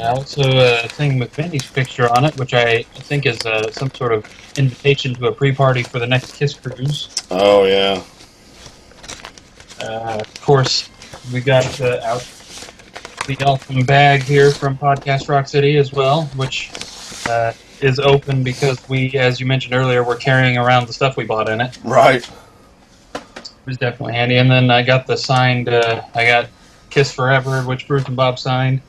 Also a thing with Benny's picture on it, which I think is some sort of invitation to a pre-party for the next Kiss cruise. Oh, yeah. Of course, we got out the Eltham bag here from Podcast Rock City as well, which is open because we, as you mentioned earlier, we're carrying around the stuff we bought in it. Right. It was definitely handy. And then I got the signed, I got Kiss Forever, which Bruce and Bob signed.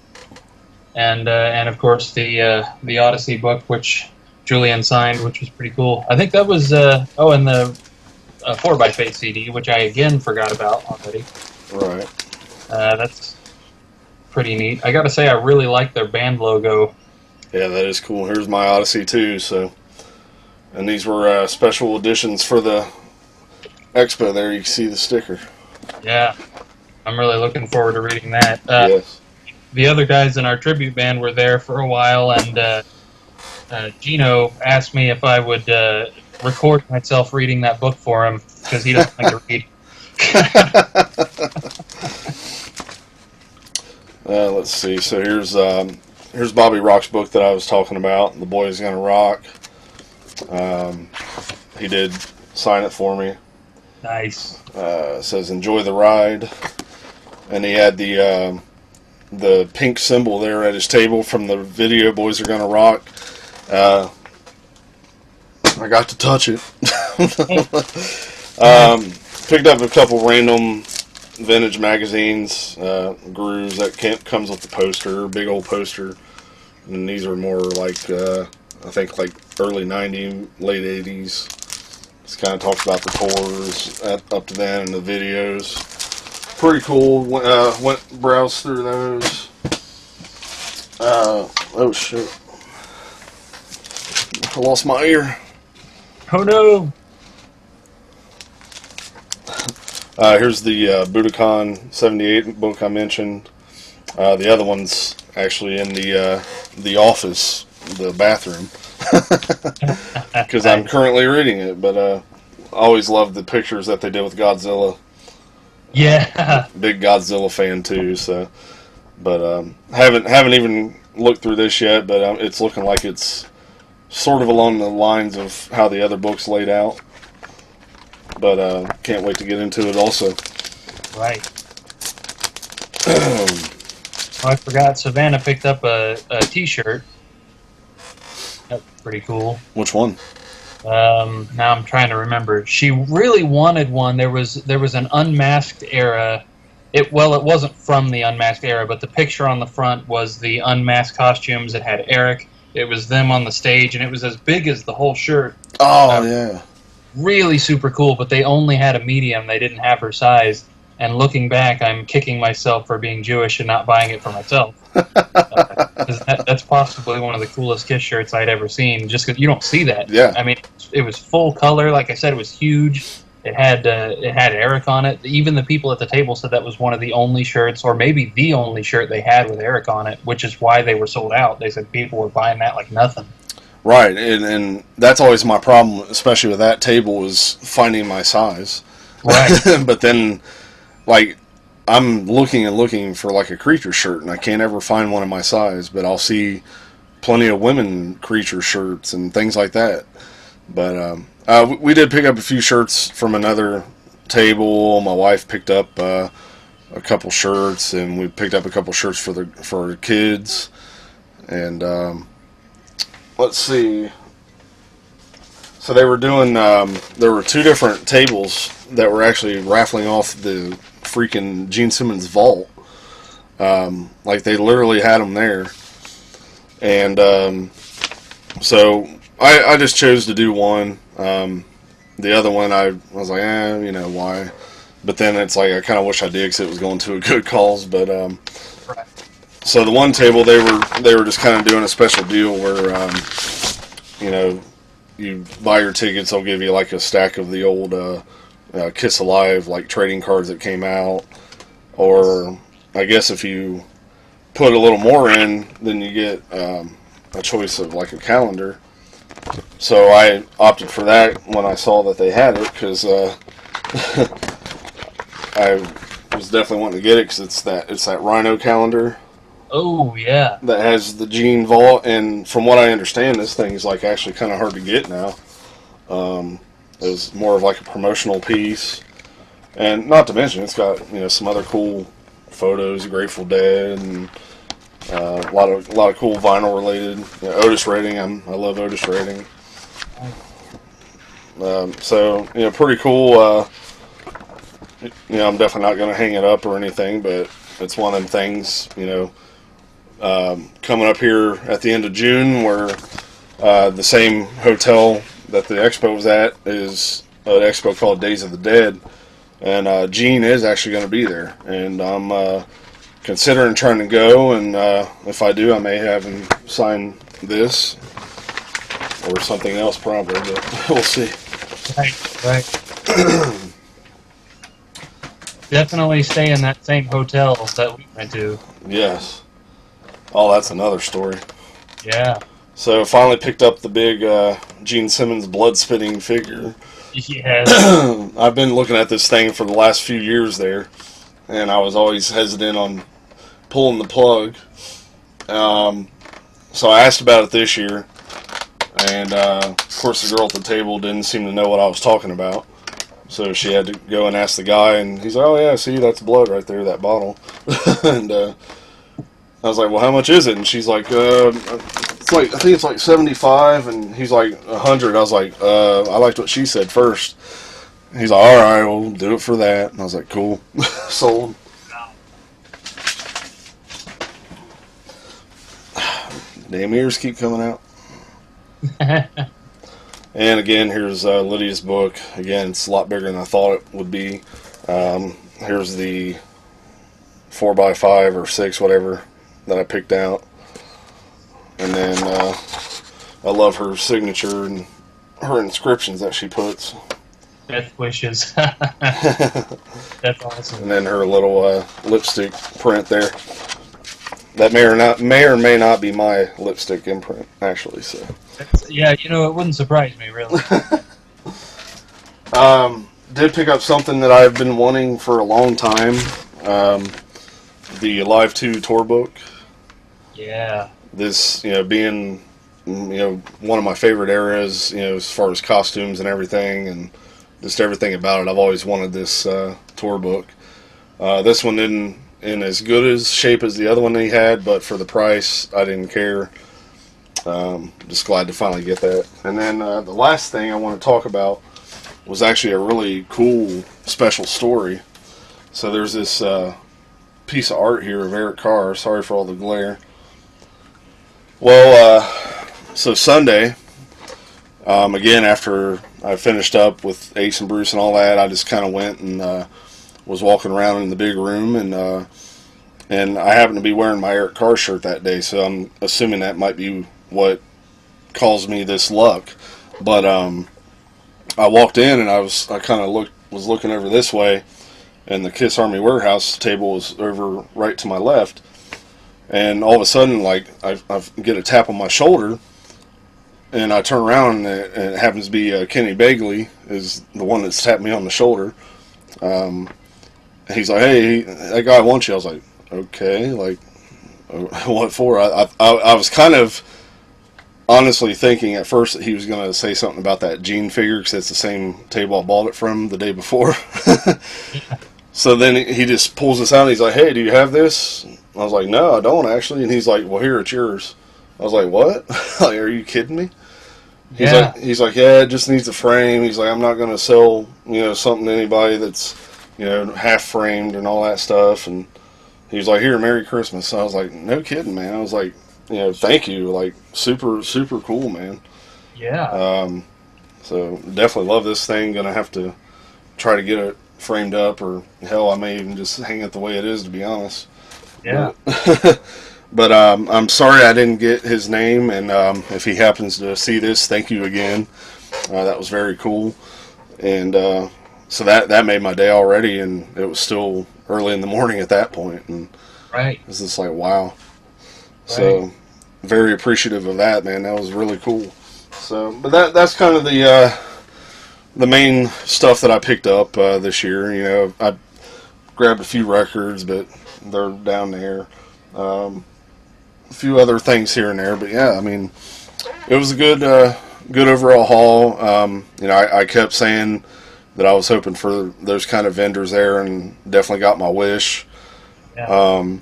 And of course the Odyssey book, which Julian signed, which was pretty cool. I think that was and the 4x8 CD, which I again forgot about already. Right. That's pretty neat. I got to say, I really like their band logo. Yeah, that is cool. Here's my Odyssey too. So, and these were special editions for the Expo. There, you can see the sticker. Yeah, I'm really looking forward to reading that. Yes. The other guys in our tribute band were there for a while, and Gino asked me if I would record myself reading that book for him, because he doesn't like to read. Let's see. So here's Bobby Rock's book that I was talking about, The Boy's Gonna Rock. He did sign it for me. Nice. It says, "Enjoy the ride," and he had the pink symbol there at his table from the video Boys Are Gonna Rock. I got to touch it. Picked up a couple random vintage magazines, Grooves, that comes with the poster, big old poster. And these are more like, I think like early 90s, late 80s. Just kind of talks about the tours up to then and the videos. Pretty cool. Went browse through those. Oh shit! I lost my ear. Oh no! Here's the Budokan 78 book I mentioned. The other one's actually in the office, the bathroom, because I'm currently reading it. But I always loved the pictures that they did with Godzilla. Yeah. Big Godzilla fan too. So, but haven't even looked through this yet. But it's looking like it's sort of along the lines of how the other books laid out. But can't wait to get into it also. Right. Oh, I forgot. Savannah picked up a T-shirt. That's pretty cool. Which one? Now I'm trying to remember. She really wanted one. There was an Unmasked era. It wasn't from the Unmasked era, but the picture on the front was the Unmasked costumes. It had Eric. It was them on the stage, and it was as big as the whole shirt. Oh yeah. Really super cool, but they only had a medium. They didn't have her size. And looking back, I'm kicking myself for being Jewish and not buying it for myself. 'Cause that's possibly one of the coolest Kiss shirts I'd ever seen. Just because you don't see that. Yeah. I mean, it was full color. Like I said, it was huge. It had Eric on it. Even the people at the table said that was one of the only shirts, or maybe the only shirt they had with Eric on it, which is why they were sold out. They said people were buying that like nothing. Right, and that's always my problem, especially with that table, is finding my size. Right. But then, like, I'm looking and looking for like a creature shirt, and I can't ever find one of my size. But I'll see plenty of women creature shirts and things like that. But we did pick up a few shirts from another table. My wife picked up a couple shirts, and we picked up a couple shirts for the kids. And let's see. So they were doing. There were two different tables that were actually raffling off the freaking Gene Simmons vault. Like they literally had them there, and so I just chose to do one. The other one I was like, why? But then it's like I kind of wish I did because it was going to a good cause. But Right. so the one table they were just kind of doing a special deal where you buy your tickets, they'll give you like a stack of the old Kiss Alive like trading cards that came out, or I guess if you put a little more in, then you get a choice of like a calendar. So I opted for that when I saw that they had it because I was definitely wanting to get it because it's that Rhino calendar Oh yeah. that has the Gene vault, and from what I understand, this thing is like actually kind of hard to get now. It was more of like a promotional piece, and not to mention it's got some other cool photos, Grateful Dead, and a lot of cool vinyl related. Otis Redding, I love Otis Redding. So pretty cool. I'm definitely not going to hang it up or anything, but it's one of them things. Coming up here at the end of June, where the same hotel that the expo was at is an expo called Days of the Dead, and Gene is actually going to be there, and I'm considering trying to go, and if I do, I may have him sign this or something else probably, but we'll see. Right. Definitely stay in that same hotel that we went to. Yes. Oh, that's another story. Yeah. So finally picked up the big Gene Simmons blood spitting figure. Yes. I've been looking at this thing for the last few years there, and I was always hesitant on pulling the plug. So I asked about it this year, and of course the girl at the table didn't seem to know what I was talking about. So she had to go and ask the guy, and he's like, "Oh yeah, see, that's blood right there, that bottle." And I was like, "Well, how much is it?" And she's like, "It's like I think it's like 75." And he's like 100. I was like, "I liked what she said first." He's like, "All right, we'll do it for that." And I was like, "Cool, sold." Damn ears keep coming out. And again, here's Lydia's book. Again, it's a lot bigger than I thought it would be. Here's the 4x5 or 6, whatever, that I picked out. And then I love her signature and her inscriptions that she puts. Death wishes. That's awesome. And then her little lipstick print there. That may or may not be my lipstick imprint, actually. So. Yeah, it wouldn't surprise me, really. did pick up something that I've been wanting for a long time. Um, the Live 2 tour book. Yeah. This, being, one of my favorite eras, as far as costumes and everything, and just everything about it. I've always wanted this tour book. This one didn't in as good as shape as the other one he had, but for the price, I didn't care. Just glad to finally get that. And then the last thing I want to talk about was actually a really cool special story. So there's this piece of art here of Eric Carr. Sorry for all the glare. Well, so Sunday, again, after I finished up with Ace and Bruce and all that, I just kind of went and was walking around in the big room, and I happened to be wearing my Eric Carr shirt that day, so I'm assuming that might be what caused me this luck. But I walked in, and I kind of was looking over this way, and the Kiss Army Warehouse table was over right to my left, and all of a sudden, like I get a tap on my shoulder. And I turn around, and it happens to be Kenny Bagley is the one that's tapped me on the shoulder. He's like, "Hey, that guy wants you." I was like, "Okay, like, what for?" I was kind of honestly thinking at first that he was going to say something about that Gene figure, because it's the same table I bought it from the day before. So then he just pulls this out, and he's like, "Hey, do you have this?" I was like, "No, I don't actually." And he's like, "Well, here, it's yours." I was like, "What? Like, are you kidding me?" He's like, "Yeah, it just needs a frame." He's like, "I'm not going to sell, something to anybody that's, half framed and all that stuff." And he was like, "Here, Merry Christmas." So I was like, "No kidding, man." I was like, "Thank you." Like, super, super cool, man. Yeah. So definitely love this thing. Gonna have to try to get it framed up, or hell, I may even just hang it the way it is, to be honest. Yeah. But I'm sorry I didn't get his name, and if he happens to see this, thank you again. That was very cool, and so that made my day already, and it was still early in the morning at that point, and Right. it's just like, wow. Right. So very appreciative of that, man. That was really cool. So, but that's kind of the main stuff that I picked up this year. I grabbed a few records, but they're down there. A few other things here and there, but yeah, I mean, it was a good overall haul. I kept saying that I was hoping for those kind of vendors there, and definitely got my wish. Yeah.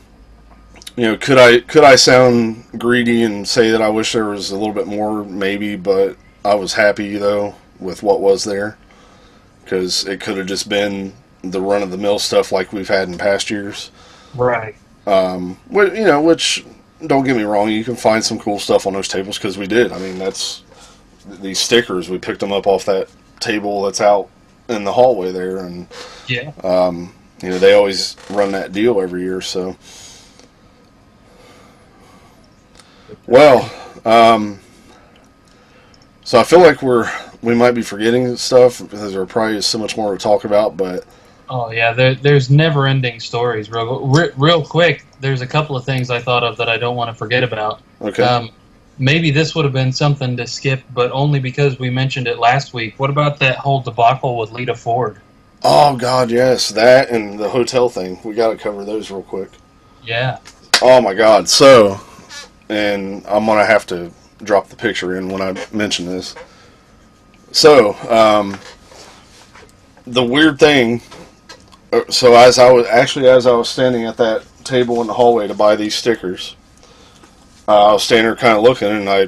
Could I sound greedy and say that I wish there was a little bit more? Maybe, but I was happy though with what was there, because it could have just been the run of the mill stuff like we've had in past years. Right. Which don't get me wrong, you can find some cool stuff on those tables, because we did. I mean, that's these stickers, we picked them up off that table that's out in the hallway there, and Yeah. they always run that deal every year. So, well, so I feel like we might be forgetting stuff, because there probably is so much more to talk about, but. Oh yeah, there's never-ending stories. Real quick, there's a couple of things I thought of that I don't want to forget about. Okay. Maybe this would have been something to skip, but only because we mentioned it last week. What about that whole debacle with Lita Ford? Oh God, yes, that and the hotel thing. We got to cover those real quick. Yeah. Oh my God. So, and I'm gonna have to drop the picture in when I mention this. So, the weird thing. So as I was standing at that table in the hallway to buy these stickers, I was standing there kind of looking, and I,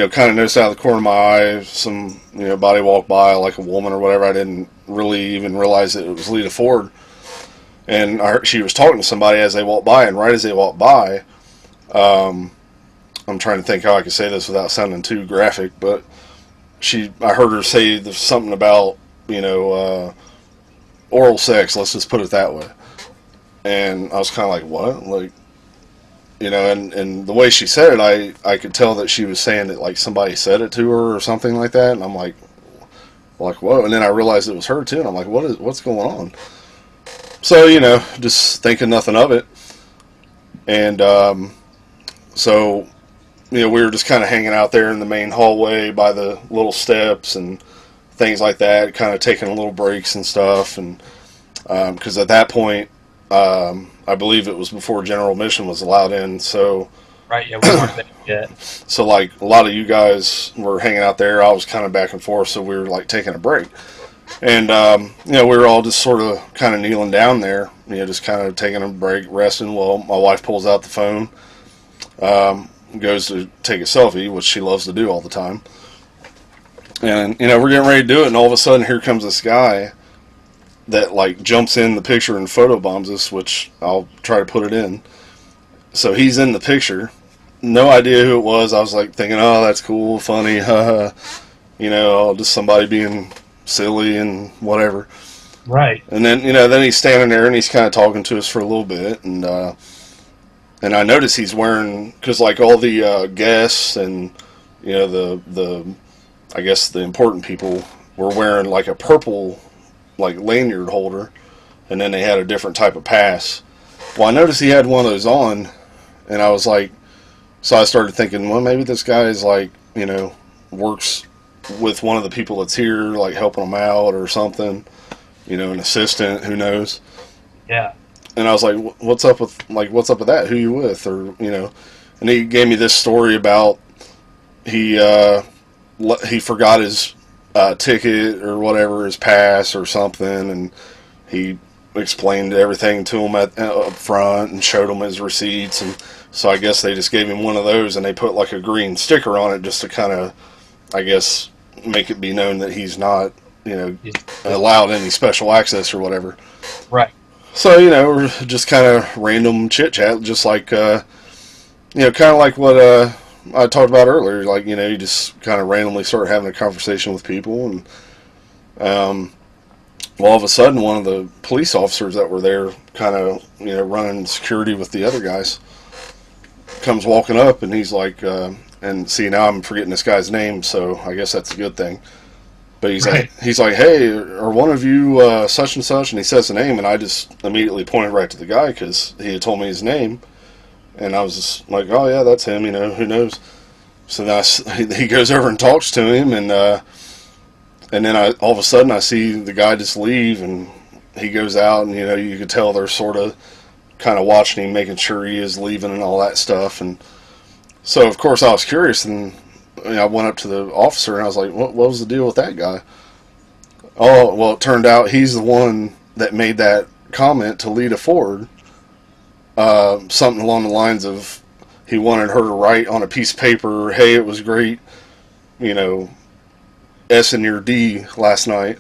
kind of noticed out of the corner of my eye some, body walk by, like a woman or whatever. I didn't really even realize that it was Lita Ford, and she was talking to somebody as they walked by, and right as they walked by, I'm trying to think how I could say this without sounding too graphic, but I heard her say something about, oral sex, let's just put it that way. And I was kind of like, what? Like, and the way she said it, I could tell that she was saying that, like, somebody said it to her or something like that. And I'm like, whoa. And then I realized it was her too. And I'm like, what's going on? So, just thinking nothing of it. And, so, we were just kind of hanging out there in the main hallway by the little steps and things like that, kind of taking little breaks and stuff. And because at that point, I believe it was before general admission was allowed in. So, Right. Yeah, we weren't there yet. so like a lot of you guys were hanging out there. I was kind of back and forth, so we were like taking a break. And, we were all just sort of kind of kneeling down there, just kind of taking a break, resting. Well, my wife pulls out the phone, goes to take a selfie, which she loves to do all the time. And, we're getting ready to do it, and all of a sudden, here comes this guy that, like, jumps in the picture and photobombs us, which I'll try to put it in. So he's in the picture. No idea who it was. I was, like, thinking, oh, that's cool, funny, haha. Just somebody being silly and whatever. Right. And then, then he's standing there and he's kind of talking to us for a little bit. And I notice he's wearing, because, like, all the guests and, the I guess the important people were wearing like a purple like lanyard holder, and then they had a different type of pass. Well, I noticed he had one of those on, and I was like, so I started thinking, well, maybe this guy is like, works with one of the people that's here, like helping them out or something, an assistant, who knows. Yeah. And I was like, what's up with that? Who you with? Or, and he gave me this story about he forgot his ticket or whatever, his pass or something, and he explained everything to him up front and showed him his receipts. And so I guess they just gave him one of those, and they put like a green sticker on it just to kind of, I guess, make it be known that he's not, allowed any special access or whatever. Right. So, we're just kind of random chit chat, just like, kind of like what I talked about earlier. Like, you just kind of randomly start having a conversation with people. And, well, all of a sudden, one of the police officers that were there, kind of, running security with the other guys, comes walking up, and he's like, and see, now I'm forgetting this guy's name, so I guess that's a good thing. But he's Right. like, hey, are one of you such and such? And he says the name, and I just immediately pointed right to the guy because he had told me his name, and I was just like, oh yeah, that's him. Who knows? So then he goes over and talks to him, and then all of a sudden I see the guy just leave, and he goes out, and you could tell they're sort of kind of watching him, making sure he is leaving and all that stuff. And so of course I was curious, and I went up to the officer and I was like, what was the deal with that guy? Oh, well, it turned out he's the one that made that comment to Lita Ford. Something along the lines of he wanted her to write on a piece of paper, hey, it was great, S in your D last night.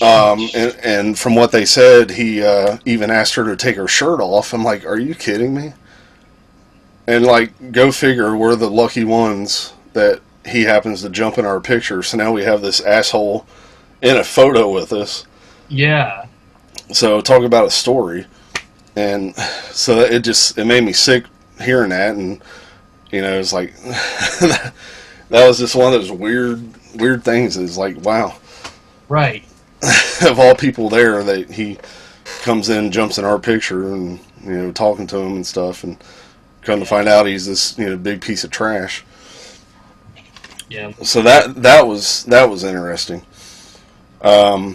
And from what they said, he even asked her to take her shirt off. I'm like, are you kidding me? And, like, go figure, we're the lucky ones that he happens to jump in our picture. So now we have this asshole in a photo with us. Yeah. So talk about a story. And so it made me sick hearing that. And, it's like, that was just one of those weird things. It's like, wow. Right. Of all people there, that he comes in, jumps in our picture, and, talking to him and stuff. And come to find out he's this big piece of trash. Yeah. So that was interesting. I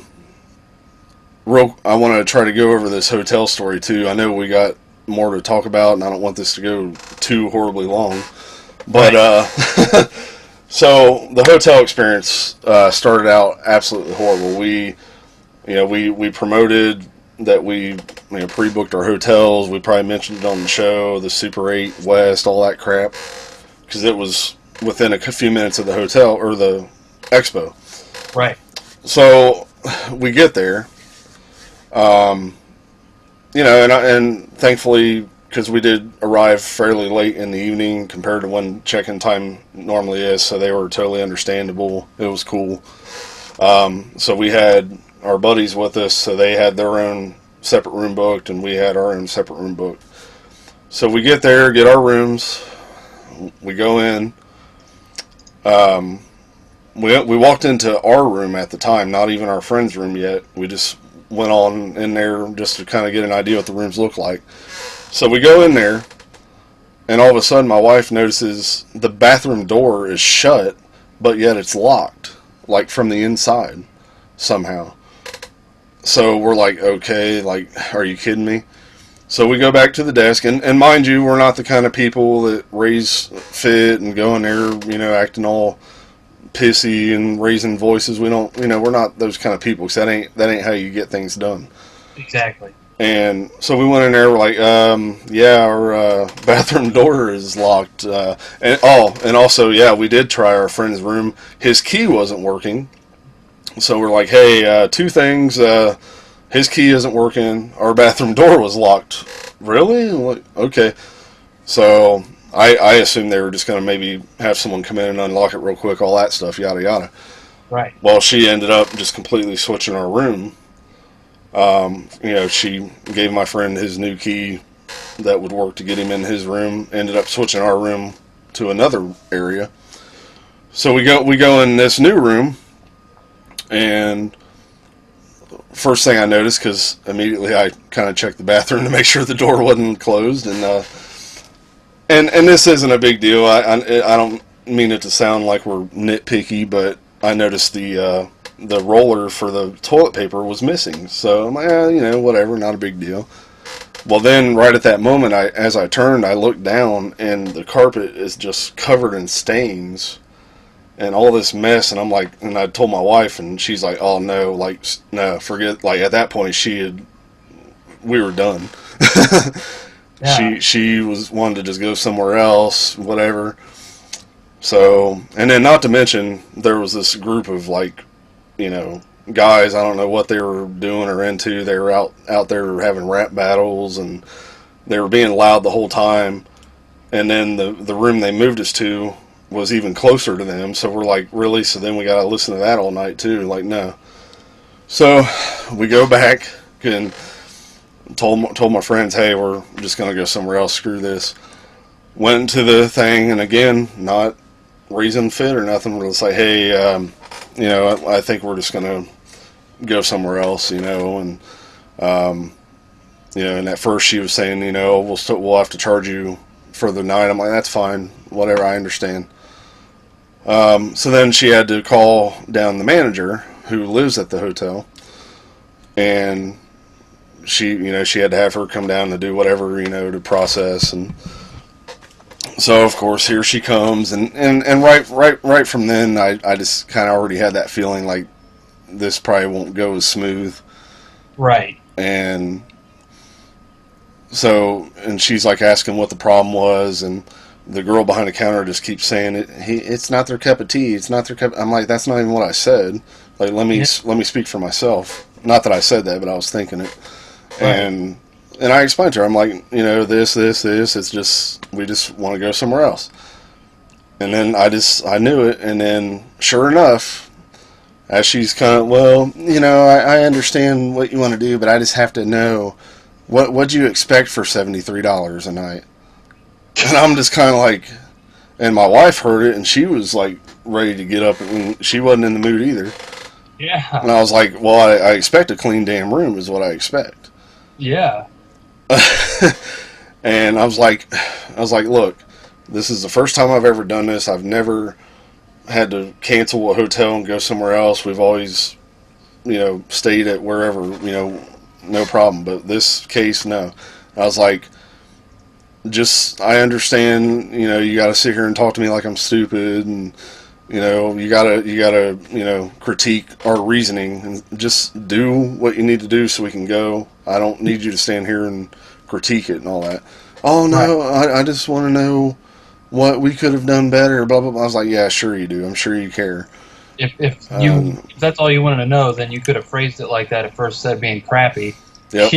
want to try to go over this hotel story too. I know we got more to talk about, and I don't want this to go too horribly long. But Right. so the hotel experience started out absolutely horrible. We promoted that we pre-booked our hotels. We probably mentioned it on the show, the Super 8 West, all that crap, because it was within a few minutes of the hotel or the expo. Right. So we get there, and thankfully, because we did arrive fairly late in the evening compared to when check-in time normally is, so they were totally understandable. It was cool. So we had our buddies with us, so they had their own separate room booked, and we had our own separate room booked. So we get there, get our rooms, we go in. We walked into our room at the time, not even our friend's room yet. We just went on in there just to kind of get an idea what the rooms look like. So we go in there, and all of a sudden my wife notices the bathroom door is shut, but yet it's locked. like from the inside somehow. So we're like, okay, like, are you kidding me? So we go back to the desk, and mind you, we're not the kind of people that raise fit and go in there, acting all pissy and raising voices. We don't, we're not those kind of people, because that ain't how you get things done. Exactly. And so we went in there, we're like, yeah, our bathroom door is locked. And also, yeah, we did try our friend's room. His key wasn't working. So we're like, hey, two things. His key isn't working. Our bathroom door was locked. Really? Like, okay. So I assumed they were just going to maybe have someone come in and unlock it real quick, all that stuff, yada, yada. Right. Well, she ended up just completely switching our room. She gave my friend his new key that would work to get him in his room. Ended up switching our room to another area. So we go in this new room, and first thing I noticed, because immediately I kind of checked the bathroom to make sure the door wasn't closed, and this isn't a big deal. I don't mean it to sound like we're nitpicky, but I noticed the roller for the toilet paper was missing. So I'm like, whatever, not a big deal. Well, then right at that moment, as I turned, I looked down, and the carpet is just covered in stains and all this mess. And I'm like, and I told my wife, and she's like, oh no, like, no, forget. Like, at that point, we were done. Yeah. She was wanted to just go somewhere else, whatever. So, and then not to mention, there was this group of guys. I don't know what they were doing or into. They were out there having rap battles, and they were being loud the whole time. And then the room they moved us to was even closer to them. So we're like, really? So then we got to listen to that all night too? Like, no. So we go back and told my friends, hey, we're just gonna go somewhere else. Screw this. Went to the thing, and again, not reason fit or nothing. We're just like, hey, I think we're just gonna go somewhere else, and and at first she was saying, we'll have to charge you for the night. I'm like, that's fine, whatever, I understand. So then she had to call down the manager who lives at the hotel, and she had to have her come down to do whatever, to process. And so of course here she comes, and right from then I just kind of already had that feeling like this probably won't go as smooth. Right. And so, and she's like asking what the problem was, and the girl behind the counter just keeps saying it's not their cup of tea. It's not their cup. I'm like, that's not even what I said. Like, let me speak for myself. Not that I said that, but I was thinking it. Right. And I explained to her, I'm like, this. It's just, we just want to go somewhere else. And then I knew it. And then sure enough, as she's kind of, well, I understand what you want to do, but I just have to know what'd you expect for $73 a night? And I'm just kind of like, and my wife heard it, and she was like ready to get up, and she wasn't in the mood either. Yeah. And I was like, well, I expect a clean damn room is what I expect. Yeah. And I was like, look, this is the first time I've ever done this. I've never had to cancel a hotel and go somewhere else. We've always, stayed at wherever, no problem. But this case, no. I was like, I understand, you got to sit here and talk to me like I'm stupid, and you gotta critique our reasoning, and just do what you need to do so we can go. I don't need you to stand here and critique it and all that. Oh no, right. I just want to know what we could have done better. Blah blah blah. I was like, yeah, sure you do. I'm sure you care. If that's all you wanted to know, then you could have phrased it like that at first, instead of being crappy. Yep.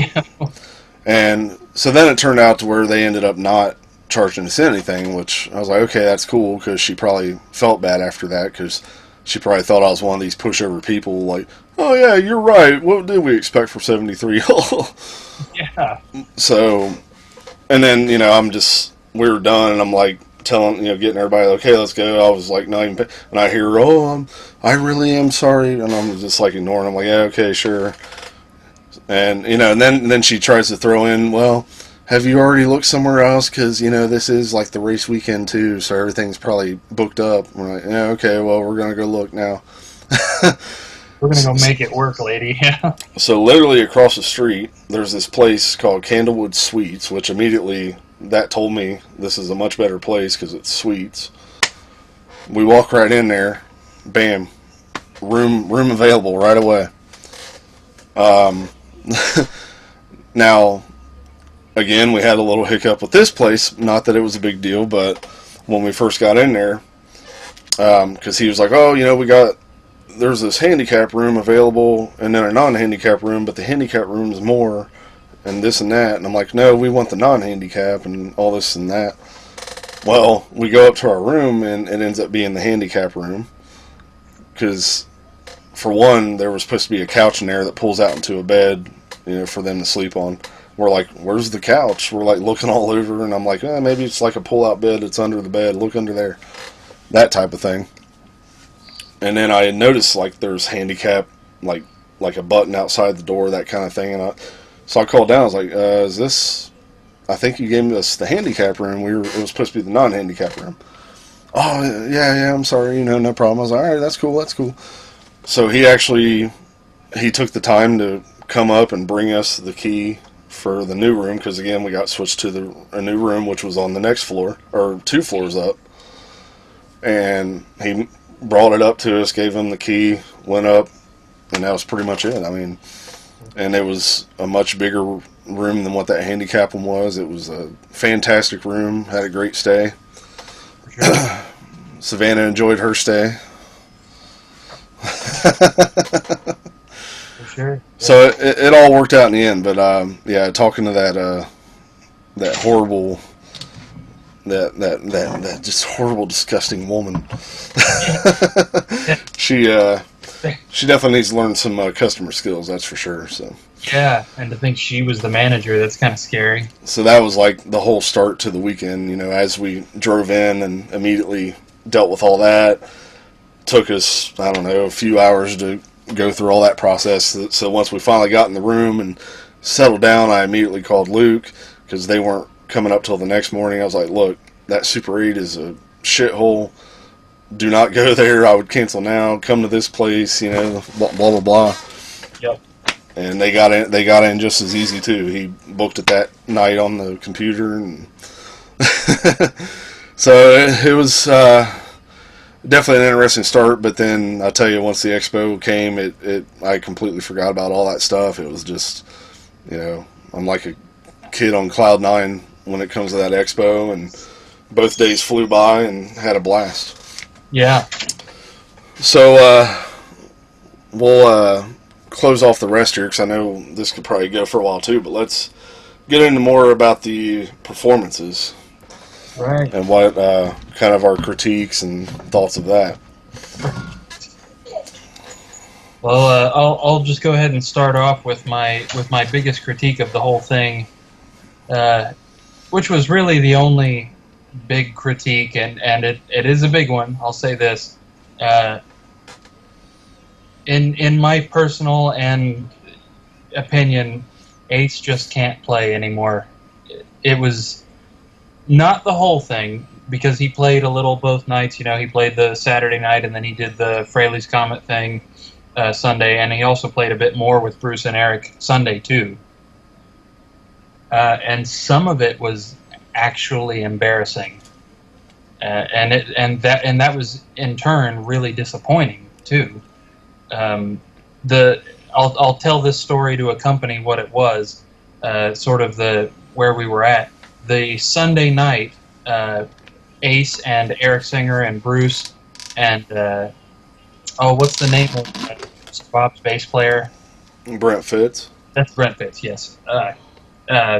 And so then it turned out to where they ended up not charging us anything, which I was like, okay, that's cool, because she probably felt bad after that, because she probably thought I was one of these pushover people, like, oh yeah, you're right, what did we expect for 73? Yeah. So, and then, we were done, and I'm like, telling, getting everybody, okay, let's go. I was like, not even, and I hear, I really am sorry, and I'm just like ignoring. I'm like, yeah, okay, sure. And and then she tries to throw in, well, have you already looked somewhere else? Because this is like the race weekend too, so everything's probably booked up. We're like, yeah, okay, well, we're gonna go look now. We're gonna go make it work, lady. Yeah. So literally across the street, there's this place called Candlewood Suites, which immediately that told me this is a much better place because it's suites. We walk right in there, bam, room available right away. Um, Now, again, we had a little hiccup with this place. Not that it was a big deal, but when we first got in there, because he was like, "Oh, there's this handicap room available, and then a non-handicap room, but the handicap room is more, and this and that." And I'm like, "No, we want the non-handicap and all this and that." Well, we go up to our room, and it ends up being the handicap room because, for one, there was supposed to be a couch in there that pulls out into a bed, for them to sleep on. We're like, "Where's the couch?" We're like looking all over, and I'm like, maybe it's like a pull-out bed that's under the bed. Look under there, that type of thing. And then I noticed like there's handicap, like a button outside the door, that kind of thing. So I called down. I was like, "Is this? I think you gave us the handicap room. It was supposed to be the non-handicap room." "Oh yeah, I'm sorry. No problem." I was like, "All right, that's cool." So he took the time to come up and bring us the key for the new room because again we got switched to a new room which was on the next floor or 2 floors up, and he brought it up to us, gave him the key, went up, and that was pretty much it. I mean, and it was a much bigger room than what that handicap one was. It was a fantastic room, had a great stay. For sure. Savannah enjoyed her stay. For sure. So it all worked out in the end, but yeah, talking to that horrible, that just horrible, disgusting woman. she she definitely needs to learn some customer skills. That's for sure. So Yeah, and to think she was the manager, that's kind of scary. so that was like the whole start to the weekend. As we drove in and immediately dealt with all that, took us, I don't know, a few hours to go through all that process. So once we finally got in the room and settled down, I immediately called Luke because they weren't coming up till the next morning. I was like, "Look, that Super 8 is a shithole. Do not go there. I would cancel now. Come to this place, blah blah blah." Yep. And they got in. They got in just as easy too. He booked it that night on the computer, and so it was definitely an interesting start. But then I tell you, once the expo came, I completely forgot about all that stuff. It was just, I'm like a kid on cloud nine when it comes to that expo, and both days flew by and had a blast. Yeah. So we'll close off the rest here because I know this could probably go for a while too. But let's get into more about the performances. Right. And what kind of our critiques and thoughts of that. Well, I'll just go ahead and start off with my biggest critique of the whole thing, which was really the only big critique, and it is a big one. I'll say this. In my personal and opinion, Ace just can't play anymore. It was not the whole thing, because he played a little both nights. He played the Saturday night, and then he did the Fraley's Comet thing Sunday, and he also played a bit more with Bruce and Eric Sunday too. And some of it was actually embarrassing, and that was in turn really disappointing too. I'll tell this story to accompany what it was, sort of where we were at. The Sunday night, Ace and Eric Singer and Bruce and what's the name of Bob's bass player? Brent Fitz. That's Brent Fitz, yes.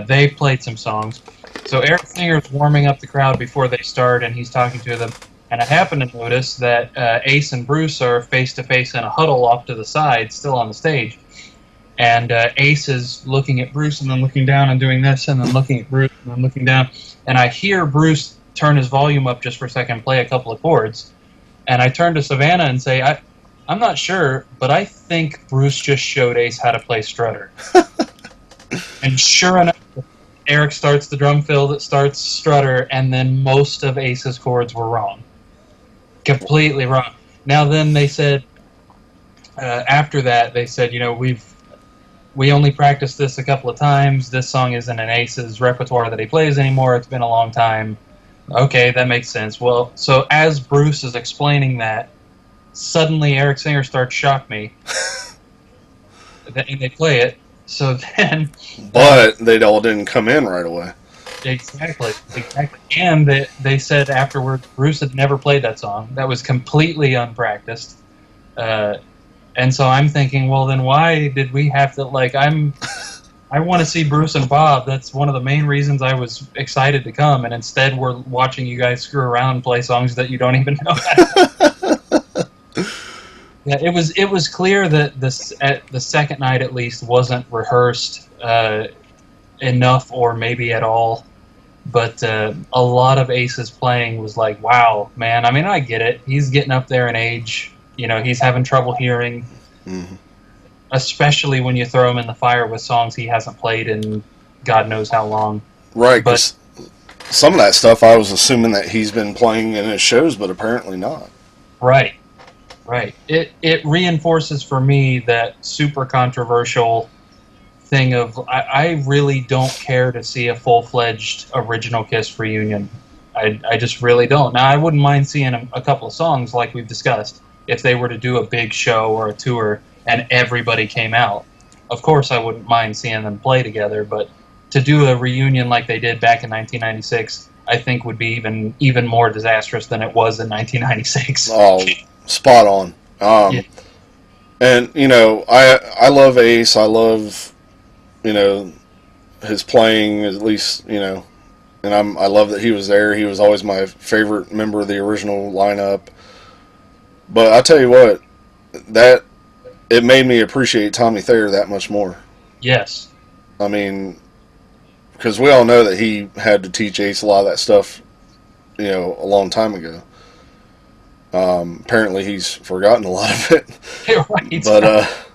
They played some songs. So Eric Singer's warming up the crowd before they start, and he's talking to them. And I happen to notice that Ace and Bruce are face-to-face in a huddle off to the side, still on the stage. And Ace is looking at Bruce and then looking down and doing this, and then looking at Bruce and then looking down. And I hear Bruce turn his volume up just for a second, play a couple of chords. And I turn to Savannah and say, I'm not sure, but I think Bruce just showed Ace how to play Strutter. And sure enough, Eric starts the drum fill that starts Strutter, and then most of Ace's chords were wrong. Completely wrong. Now then they said, After that, they said, we only practiced this a couple of times. This song isn't in Ace's repertoire that he plays anymore. It's been a long time. Okay, that makes sense. Well, so as Bruce is explaining that, suddenly Eric Singer starts Shock Me, and they play it. So then, But they all didn't come in right away. exactly. And they said afterward, Bruce had never played that song. That was completely unpracticed. Uh, and so I'm thinking, well, then why did we have to, I want to see Bruce and Bob. That's one of the main reasons I was excited to come. And instead, we're watching you guys screw around and play songs that you don't even know. Yeah, it was clear that this at the second night at least wasn't rehearsed enough or maybe at all. But a lot of Ace's playing was like, wow, man. I mean, I get it. He's getting up there in age. He's having trouble hearing, Mm-hmm. especially when you throw him in the fire with songs he hasn't played in God knows how long. Right, But because some of that stuff I was assuming that he's been playing in his shows, but apparently not. right, right. It reinforces for me that super controversial thing of I really don't care to see a full-fledged original Kiss reunion. I just really don't. Now, I wouldn't mind seeing a couple of songs like we've discussed if they were to do a big show or a tour and everybody came out. Of course, I wouldn't mind seeing them play together, but to do a reunion like they did back in 1996, I think would be even more disastrous than it was in 1996. Oh, spot on. Yeah. And I love Ace. I love you know his playing, at least and I love that he was there. He was always my favorite member of the original lineup. But I tell you what, that it made me appreciate Tommy Thayer that much more. Yes. I mean, because we all know that he had to teach Ace a lot of that stuff, a long time ago. Apparently, he's forgotten a lot of it. Right. But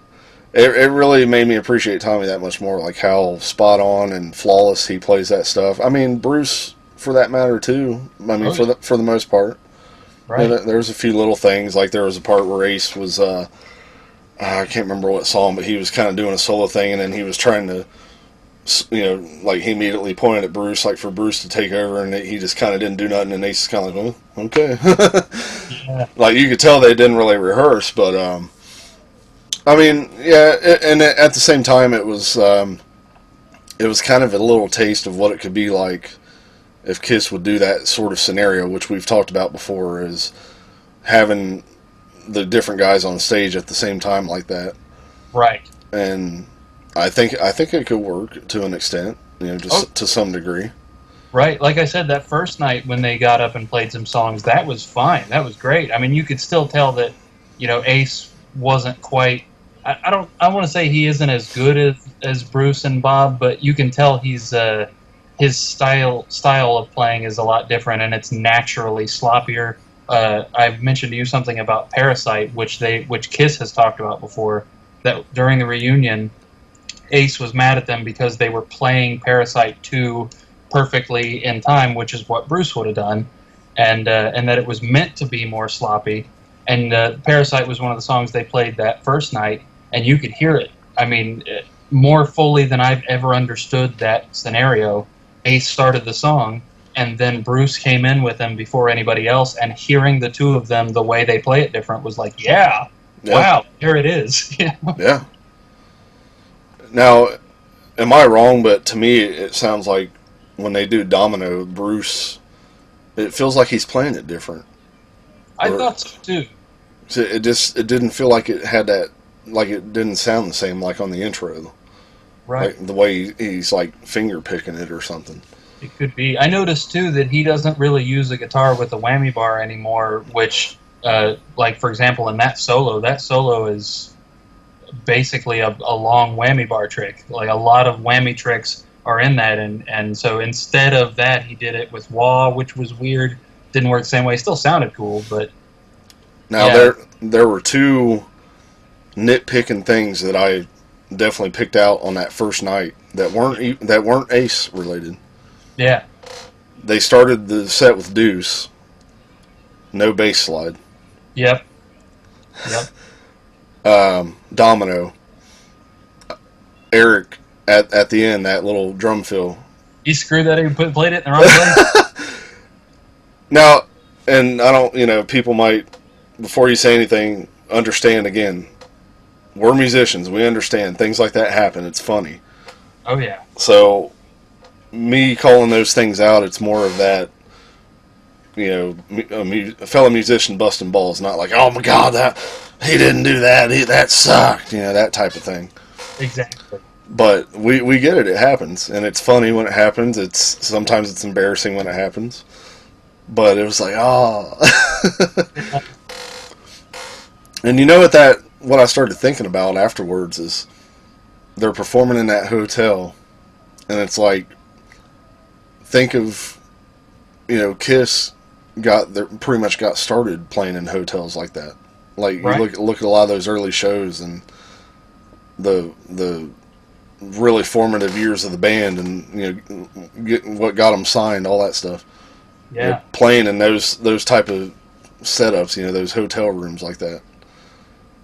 it really made me appreciate Tommy that much more, like how spot on and flawless he plays that stuff. I mean, Bruce, for that matter, too. I mean, for the most part. Right. There's a few little things, like there was a part where Ace was, I can't remember what song, but he was kind of doing a solo thing, and then he was trying to, like he immediately pointed at Bruce, like for Bruce to take over, and he just kind of didn't do nothing, and Ace is kind of like, oh, okay. Yeah. Like you could tell they didn't really rehearse, but I mean, yeah, and at the same time, it was kind of a little taste of what it could be like if Kiss would do that sort of scenario, which we've talked about before, is having the different guys on stage at the same time like that. Right. And I think it could work to an extent, just to some degree. Right. Like I said, that first night when they got up and played some songs, that was fine. That was great. I mean, you could still tell that, Ace wasn't quite. I want to say he isn't as good as Bruce and Bob, but you can tell his style of playing is a lot different, and it's naturally sloppier. I've mentioned to you something about Parasite, which Kiss has talked about before. That during the reunion, Ace was mad at them because they were playing Parasite 2 perfectly in time, which is what Bruce would have done, and that it was meant to be more sloppy. And Parasite was one of the songs they played that first night, and you could hear it. I mean, more fully than I've ever understood that scenario. Ace started the song, and then Bruce came in with him before anybody else, and hearing the two of them, the way they play it different, was like, yeah. Wow, there it is. Yeah. Now, am I wrong, but to me it sounds like when they do Domino, Bruce, it feels like he's playing it different. I thought so too. It didn't feel like it had that, like it didn't sound the same like on the intro. Right. Like the way he's like finger picking it or something. It could be. I noticed too that he doesn't really use a guitar with a whammy bar anymore, which, like for example, in that solo is basically a long whammy bar trick. Like a lot of whammy tricks are in that, and so instead of that, he did it with wah, which was weird. Didn't work the same way. Still sounded cool, but now yeah. there were two nitpicking things that I definitely picked out on that first night that weren't Ace related. Yeah. They started the set with Deuce, no bass slide. Yep. Yep. Domino, Eric at the end, that little drum fill. He screwed that in, played it in the wrong place. Now, and I don't, people might, before you say anything, understand again. We're musicians. We understand things like that happen. It's funny. Oh yeah. So, me calling those things out, it's more of that, a fellow musician busting balls, not like, oh my God, that he didn't do that. That sucked. That type of thing. Exactly. But we get it. It happens, and it's funny when it happens. Sometimes it's embarrassing when it happens. But it was like, oh. And what I started thinking about afterwards is they're performing in that hotel, and it's like, think of, Kiss pretty much got started playing in hotels like that. Like, right. you look at a lot of those early shows and the really formative years of the band, and what got them signed, all that stuff. Yeah, playing in those type of setups, those hotel rooms like that.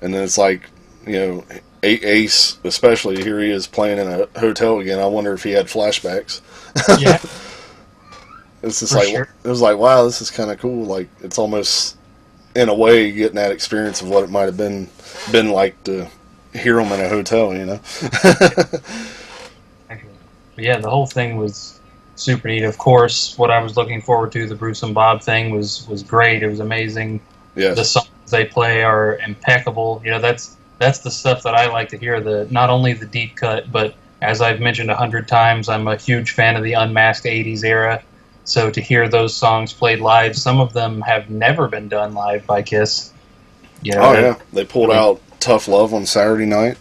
And then it's like, Ace, especially, here he is playing in a hotel again. I wonder if he had flashbacks. Yeah. It's just it was like, wow, this is kind of cool. Like, it's almost, in a way, getting that experience of what it might have been like to hear them in a hotel, Yeah, the whole thing was super neat. Of course, what I was looking forward to, the Bruce and Bob thing, was great. It was amazing. Yes. The songs they play are impeccable. That's the stuff that I like to hear. Not only the deep cut, but as I've mentioned 100 times, I'm a huge fan of the unmasked 80s era. So to hear those songs played live, some of them have never been done live by Kiss. Oh yeah, they pulled out Tough Love on Saturday night.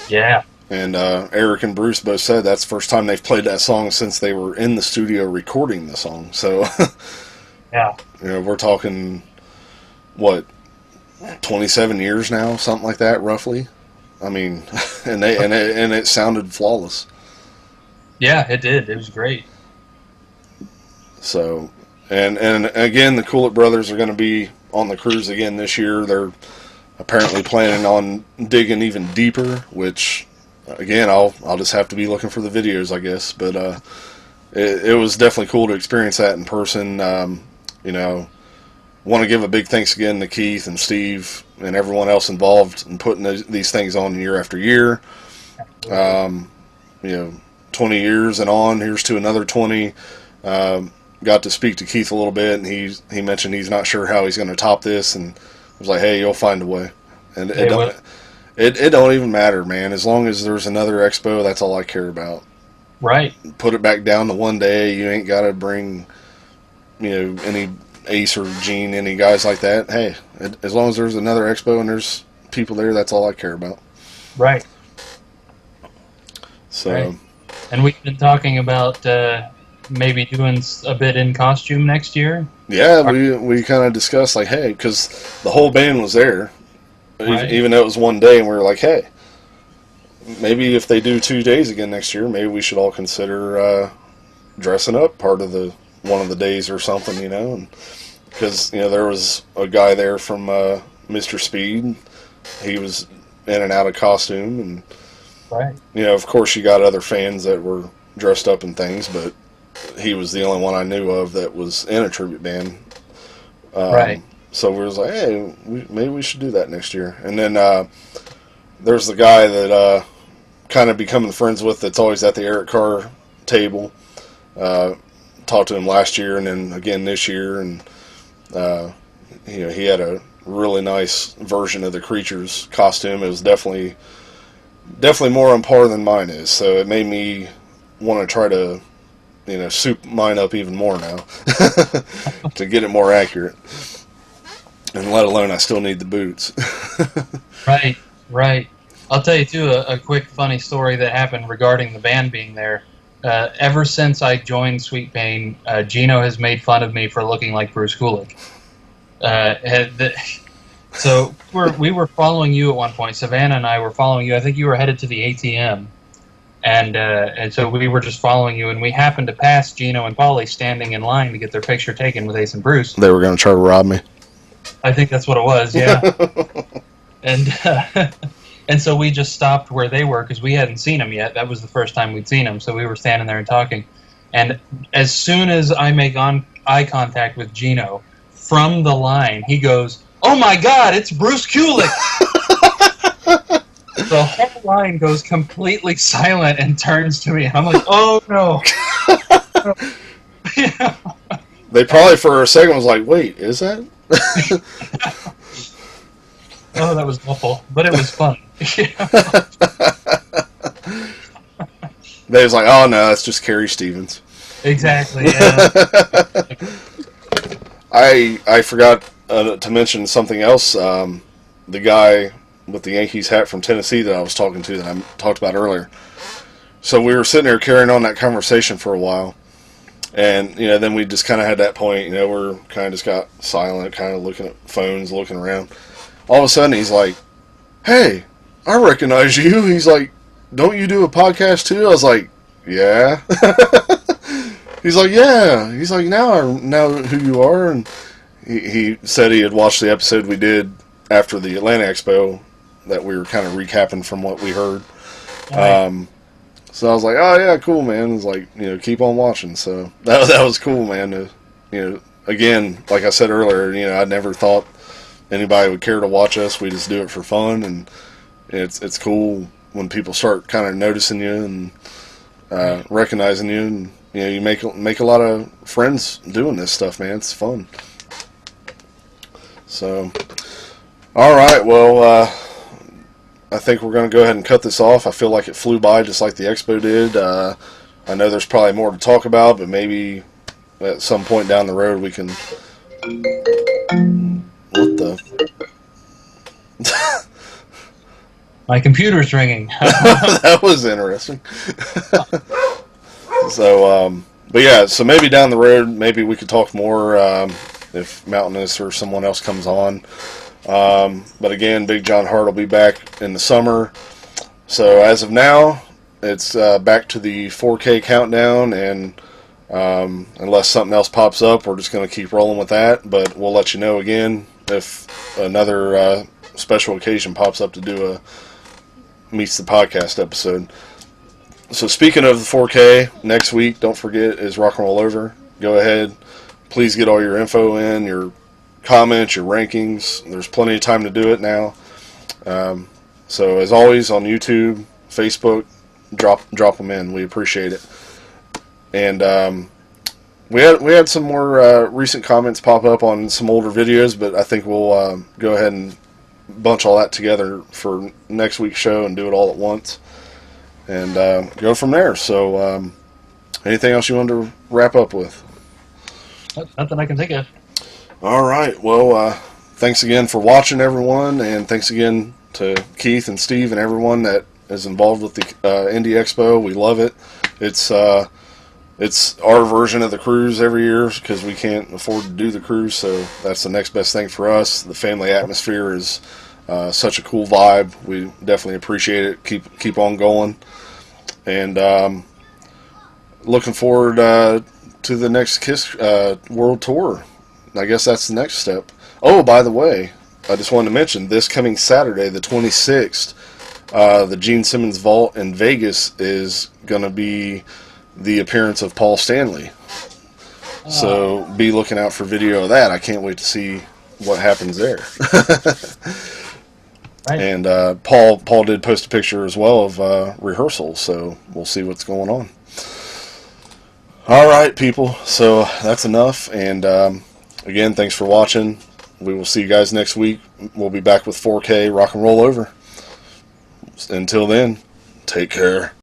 Yeah. And Eric and Bruce both said that's the first time they've played that song since they were in the studio recording the song. So, yeah, we're talking, what, 27 years now, something like that, roughly. I mean, and it sounded flawless. Yeah, it did. It was great. So, and again, the Coolett brothers are going to be on the cruise again this year. They're apparently planning on digging even deeper, which, again, I'll just have to be looking for the videos, I guess. But it was definitely cool to experience that in person. Want to give a big thanks again to Keith and Steve and everyone else involved in putting these things on year after year. 20 years and on. Here's to another 20. Got to speak to Keith a little bit, and he mentioned he's not sure how he's going to top this, and I was like, hey, you'll find a way. And it don't even matter, man. As long as there's another expo, that's all I care about. Right. Put it back down to one day. You ain't got to bring, any Ace or Gene, any guys like that. Hey, as long as there's another expo and there's people there, that's all I care about. Right. So. Right. And we've been talking about maybe doing a bit in costume next year. Yeah, we kind of discussed, like, hey, because the whole band was there, right. Even though it was one day, and we were like, hey, maybe if they do 2 days again next year, maybe we should all consider dressing up part of one of the days or something, and because there was a guy there from Mr. Speed. He was in and out of costume, and right. Of course you got other fans that were dressed up in things, but he was the only one I knew of that was in a tribute band. Right. So we was like, hey, maybe we should do that next year. And then there's the guy that kind of becoming friends with that's always at the Eric Carr table. Talked to him last year and then again this year, and he had a really nice version of the Creatures costume. It was definitely more on par than mine is, so it made me want to try to soup mine up even more now to get it more accurate. And let alone I still need the boots. Right. I'll tell you too a quick funny story that happened regarding the band being there. Ever since I joined Sweet Pain, Gino has made fun of me for looking like Bruce Kulick. So we were following you at one point. Savannah and I were following you. I think you were headed to the ATM. And so we were just following you, and we happened to pass Gino and Polly standing in line to get their picture taken with Ace and Bruce. They were going to try to rob me. I think that's what it was, yeah. and and so we just stopped where they were because we hadn't seen him yet. That was the first time we'd seen him, so we were standing there and talking. And as soon as I make eye contact with Gino from the line, he goes, "Oh my God, it's Bruce Kulick!" The whole line goes completely silent and turns to me, and I'm like, "Oh no!" They probably for a second was like, "Wait, is that?" Oh, that was awful, but it was fun. They was like, "Oh no, that's just Carrie Stevens." Exactly. Yeah. I forgot to mention something else. The guy with the Yankees hat from Tennessee that I was talking to, that I talked about earlier. So we were sitting there carrying on that conversation for a while, and then we just kind of had that point. We're kind of just got silent, kind of looking at phones, looking around. All of a sudden, he's like, "Hey, I recognize you." He's like, "Don't you do a podcast too?" I was like, "Yeah." He's like, "Yeah." He's like, "Now I know who you are." And he said he had watched the episode we did after the Atlanta Expo that we were kind of recapping from what we heard. Right. So I was like, "Oh yeah, cool, man." It's like, keep on watching. So that was cool, man. Again, like I said earlier, I never thought anybody would care to watch us. We just do it for fun, and it's cool when people start kind of noticing you and recognizing you, and you make a lot of friends doing this stuff, man. It's fun. So, all right, well, I think we're going to go ahead and cut this off. I feel like it flew by just like the expo did. I know there's probably more to talk about, but maybe at some point down the road we can. What the? My computer's ringing. That was interesting. So, but yeah, so maybe down the road, maybe we could talk more if Mountainous or someone else comes on. But again, Big John Hart will be back in the summer. So as of now, it's back to the 4K countdown, and unless something else pops up, we're just going to keep rolling with that. But we'll let you know again if another special occasion pops up to do a Meets the Podcast episode. So speaking of the 4K, next week, don't forget, is Rock and Roll Over. Go ahead. Please get all your info in, your comments, your rankings. There's plenty of time to do it now. So as always, on YouTube, Facebook, drop them in. We appreciate it. And we had some more recent comments pop up on some older videos, but I think we'll go ahead and bunch all that together for next week's show and do it all at once. And go from there. So anything else you want to wrap up with? Nothing I can think of. All right. Well, thanks again for watching, everyone, and thanks again to Keith and Steve and everyone that is involved with the Indy Expo. We love it. It's our version of the cruise every year because we can't afford to do the cruise, so that's the next best thing for us. The family atmosphere is such a cool vibe. We definitely appreciate it. Keep on going, and looking forward to the next Kiss World Tour. I guess that's the next step. Oh, by the way, I just wanted to mention this coming Saturday, the 26th, the Gene Simmons Vault in Vegas is going to be the appearance of Paul Stanley. So be looking out for video of that. I can't wait to see what happens there. Right. And Paul did post a picture as well of rehearsals, so we'll see what's going on. All right, people. So that's enough. And again, thanks for watching. We will see you guys next week. We'll be back with 4K Rock and Roll Over. Until then, take care.